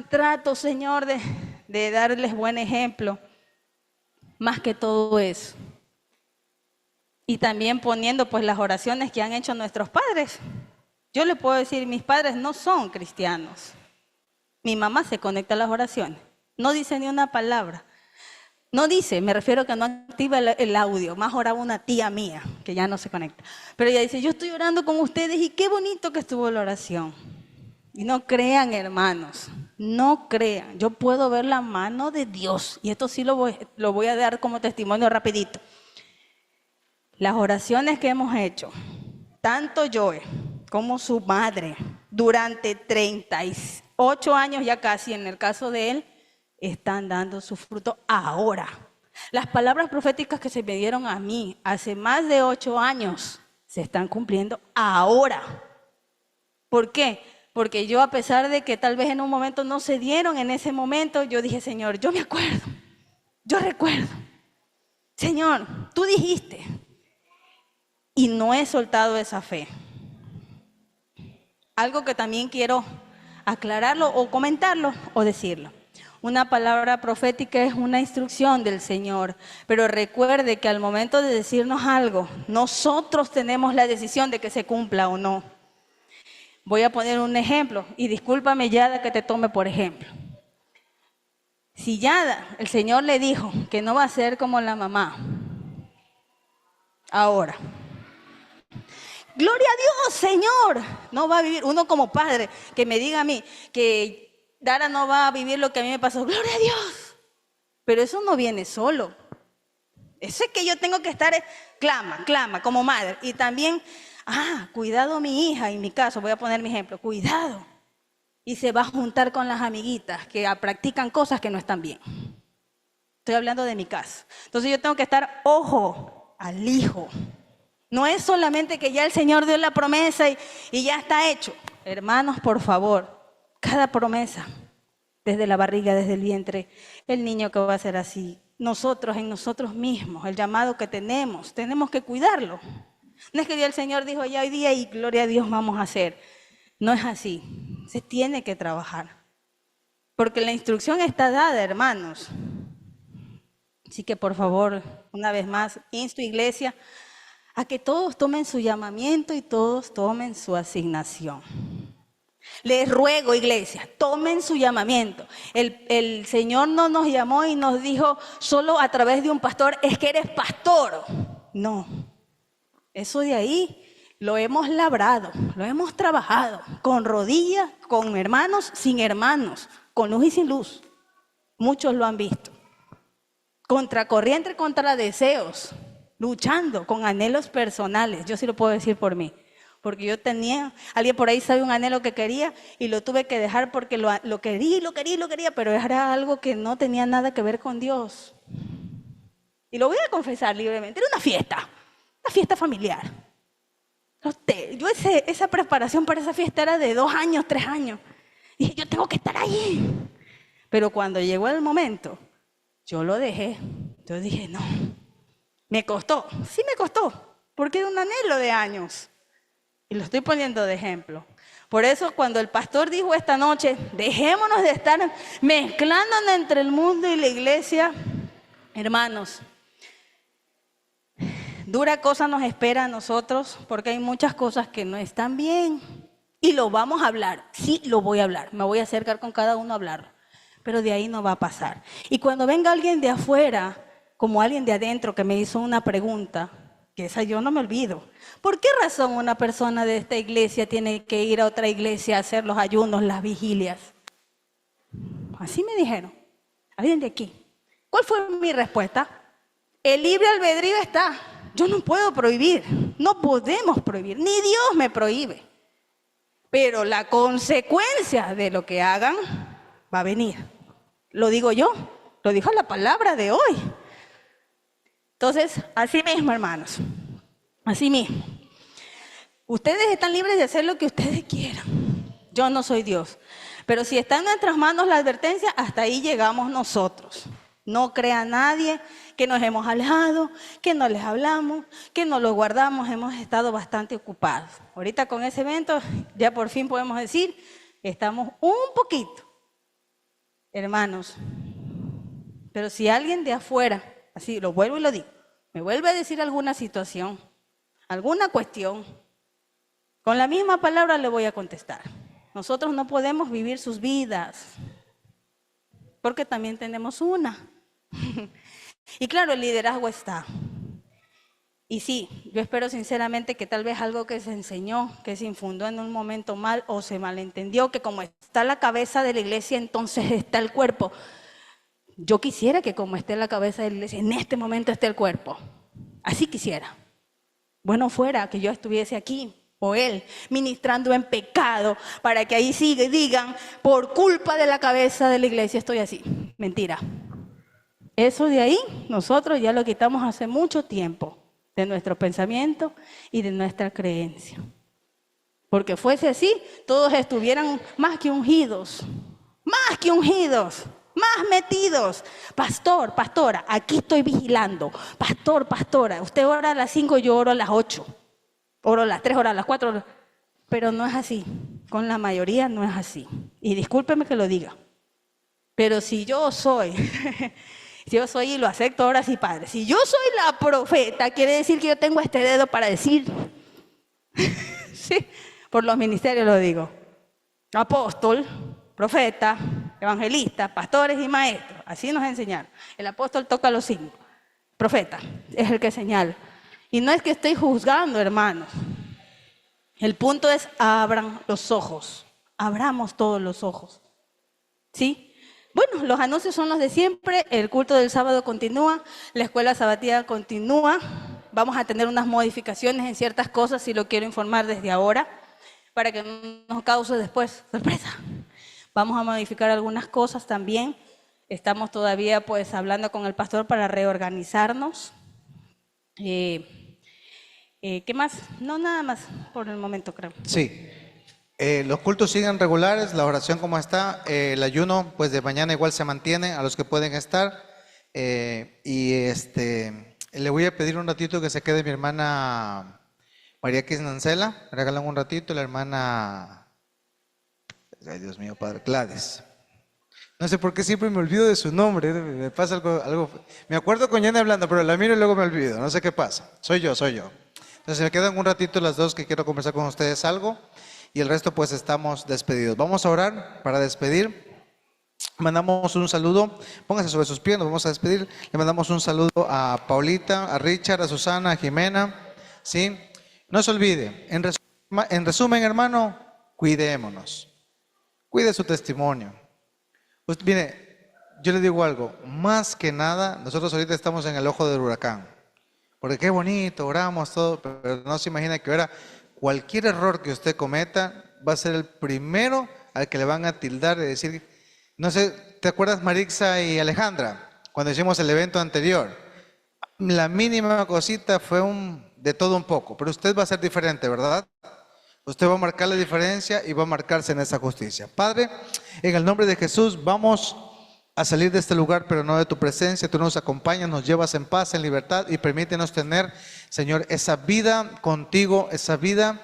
trato, Señor, de darles buen ejemplo. Más que todo eso. Y también poniendo pues las oraciones que han hecho nuestros padres. Yo le puedo decir, mis padres no son cristianos. Mi mamá se conecta a las oraciones. No dice ni una palabra. No dice, me refiero a que no activa el audio. Más oraba una tía mía, que ya no se conecta. Pero ella dice, yo estoy orando con ustedes y qué bonito que estuvo la oración. Y no crean, hermanos, no crean. Yo puedo ver la mano de Dios. Y esto sí lo voy a dar como testimonio rapidito. Las oraciones que hemos hecho, tanto Joe como su madre, durante 38 años ya casi, en el caso de él, están dando su fruto ahora. Las palabras proféticas que se me dieron a mí hace más de 8 años se están cumpliendo ahora. ¿Por qué? Porque yo, a pesar de que tal vez en un momento no se dieron en ese momento, yo dije, Señor, yo me acuerdo, yo recuerdo. Señor, tú dijiste. Y no he soltado esa fe. Algo que también quiero aclararlo o comentarlo o decirlo. Una palabra profética es una instrucción del Señor, pero recuerde que al momento de decirnos algo, nosotros tenemos la decisión de que se cumpla o no. Voy a poner un ejemplo, y discúlpame, Yada, que te tome por ejemplo. Si Yada, el Señor le dijo que no va a ser como la mamá, ahora, gloria a Dios, Señor, no va a vivir, uno como padre, que me diga a mí que Dara no va a vivir lo que a mí me pasó, gloria a Dios, pero eso no viene solo. Eso es que yo tengo que estar, clama, como madre, y también Cuidado mi hija, en mi caso, voy a poner mi ejemplo, cuidado. Y se va a juntar con las amiguitas que practican cosas que no están bien. Estoy hablando de mi caso. Entonces yo tengo que estar ojo al hijo. No es solamente que ya el Señor dio la promesa y ya está hecho. Hermanos, por favor, cada promesa, desde la barriga, desde el vientre, el niño que va a ser así, nosotros en nosotros mismos, el llamado que tenemos que cuidarlo. No es que ya el Señor dijo ya hoy día y gloria a Dios vamos a hacer. No es así, se tiene que trabajar. Porque la instrucción está dada, hermanos. Así que por favor, una vez más, insto iglesia a que todos tomen su llamamiento y todos tomen su asignación. Les ruego, iglesia, tomen su llamamiento. El Señor no nos llamó y nos dijo solo a través de un pastor, es que eres pastor. No, eso de ahí lo hemos labrado, lo hemos trabajado con rodillas, con hermanos, sin hermanos, con luz y sin luz. Muchos lo han visto. Contra corriente, contra deseos, luchando con anhelos personales. Yo sí lo puedo decir por mí. Porque yo tenía, alguien por ahí sabe un anhelo que quería y lo tuve que dejar porque lo quería, pero era algo que no tenía nada que ver con Dios. Y lo voy a confesar libremente, era una fiesta familiar. Yo esa preparación para esa fiesta era de 2 años, 3 años. Dije, yo tengo que estar ahí. Pero cuando llegó el momento, yo lo dejé. Yo dije, no, me costó, sí me costó, porque era un anhelo de años. Y lo estoy poniendo de ejemplo. Por eso cuando el pastor dijo esta noche, dejémonos de estar mezclándonos entre el mundo y la iglesia, hermanos, dura cosa nos espera a nosotros porque hay muchas cosas que no están bien. Y lo vamos a hablar, sí lo voy a hablar, me voy a acercar con cada uno a hablarlo. Pero de ahí no va a pasar. Y cuando venga alguien de afuera, como alguien de adentro que me hizo una pregunta, que esa yo no me olvido. ¿Por qué razón una persona de esta iglesia tiene que ir a otra iglesia a hacer los ayunos, las vigilias? Así me dijeron. Alguien de aquí. ¿Cuál fue mi respuesta? El libre albedrío está. Yo no puedo prohibir. No podemos prohibir. Ni Dios me prohíbe. Pero la consecuencia de lo que hagan va a venir. Lo digo yo. Lo dijo la palabra de hoy. Entonces, así mismo, hermanos, así mismo. Ustedes están libres de hacer lo que ustedes quieran. Yo no soy Dios. Pero si está en nuestras manos la advertencia, hasta ahí llegamos nosotros. No crea nadie que nos hemos alejado, que no les hablamos, que no lo guardamos. Hemos estado bastante ocupados. Ahorita con ese evento ya por fin podemos decir que estamos un poquito. Hermanos, pero si alguien de afuera, así lo vuelvo y lo digo, me vuelve a decir alguna situación, alguna cuestión, con la misma palabra le voy a contestar. Nosotros no podemos vivir sus vidas, porque también tenemos una. Y claro, el liderazgo está. Y sí, yo espero sinceramente que tal vez algo que se enseñó, que se infundó en un momento mal o se malentendió, que como está la cabeza de la iglesia, entonces está el cuerpo. Yo quisiera que como esté la cabeza de la iglesia, en este momento esté el cuerpo. Así quisiera. Bueno fuera que yo estuviese aquí, o él, ministrando en pecado, para que ahí siga y digan, por culpa de la cabeza de la iglesia estoy así. Mentira. Eso de ahí, nosotros ya lo quitamos hace mucho tiempo, de nuestro pensamiento y de nuestra creencia. Porque fuese así, todos estuvieran más que ungidos, más metidos. Pastor, pastora, aquí estoy vigilando. Pastor, pastora, usted ora a las 5, yo oro a las 8. Oro a las 3, oro a las 4. Pero no es así. Con la mayoría no es así. Y discúlpeme que lo diga. Pero si yo soy, y lo acepto ahora sí, Padre. Si yo soy la profeta, quiere decir que yo tengo este dedo para decir. Sí, por los ministerios lo digo. Apóstol, profeta, evangelistas, pastores y maestros. Así nos enseñaron. El apóstol toca los signos. Profeta es el que señala. Y no es que estoy juzgando, hermanos. El punto es abran los ojos. Abramos todos los ojos. ¿Sí? Bueno, los anuncios son los de siempre. El culto del sábado continúa. La escuela sabatina continúa. vamos a tener unas modificaciones en ciertas cosas, y lo quiero informar desde ahora, para que no nos cause después sorpresa. Vamos a modificar algunas cosas también. Estamos todavía pues hablando con el pastor para reorganizarnos. ¿Qué más? No, nada más por el momento, creo. Sí. Los cultos siguen regulares, la oración como está, el ayuno pues de mañana igual se mantiene a los que pueden estar. Le voy a pedir un ratito que se quede mi hermana María Quisnancela, me regalan un ratito, la hermana, ay Dios mío, Padre, Gladys. No sé por qué siempre me olvido de su nombre, me pasa algo, me acuerdo con Jenny hablando, pero la miro y luego me olvido, no sé qué pasa, soy yo. Entonces me quedan un ratito las dos que quiero conversar con ustedes algo, y el resto pues estamos despedidos. Vamos a orar para despedir. Mandamos un saludo, pónganse sobre sus pies, nos vamos a despedir. Le mandamos un saludo a Paulita, a Richard, a Susana, a Jimena, ¿sí? No se olvide, en resumen, hermano, cuidémonos, cuide su testimonio. Pues mire, yo le digo algo, más que nada, nosotros ahorita estamos en el ojo del huracán, porque qué bonito, oramos todo, pero no se imagina que ahora cualquier error que usted cometa va a ser el primero al que le van a tildar de decir, no sé, ¿te acuerdas Marixa y Alejandra? Cuando hicimos el evento anterior, la mínima cosita fue de todo un poco, pero usted va a ser diferente, ¿verdad? Usted va a marcar la diferencia y va a marcarse en esa justicia. Padre, en el nombre de Jesús, vamos a salir de este lugar, pero no de tu presencia. Tú nos acompañas, nos llevas en paz, en libertad, y permítenos tener, Señor, esa vida contigo, esa vida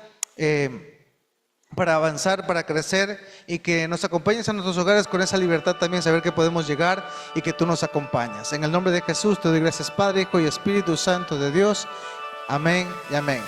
para avanzar, para crecer, y que nos acompañes a nuestros hogares con esa libertad también, saber que podemos llegar y que tú nos acompañas. En el nombre de Jesús te doy gracias, Padre, Hijo y Espíritu Santo de Dios. Amén y amén.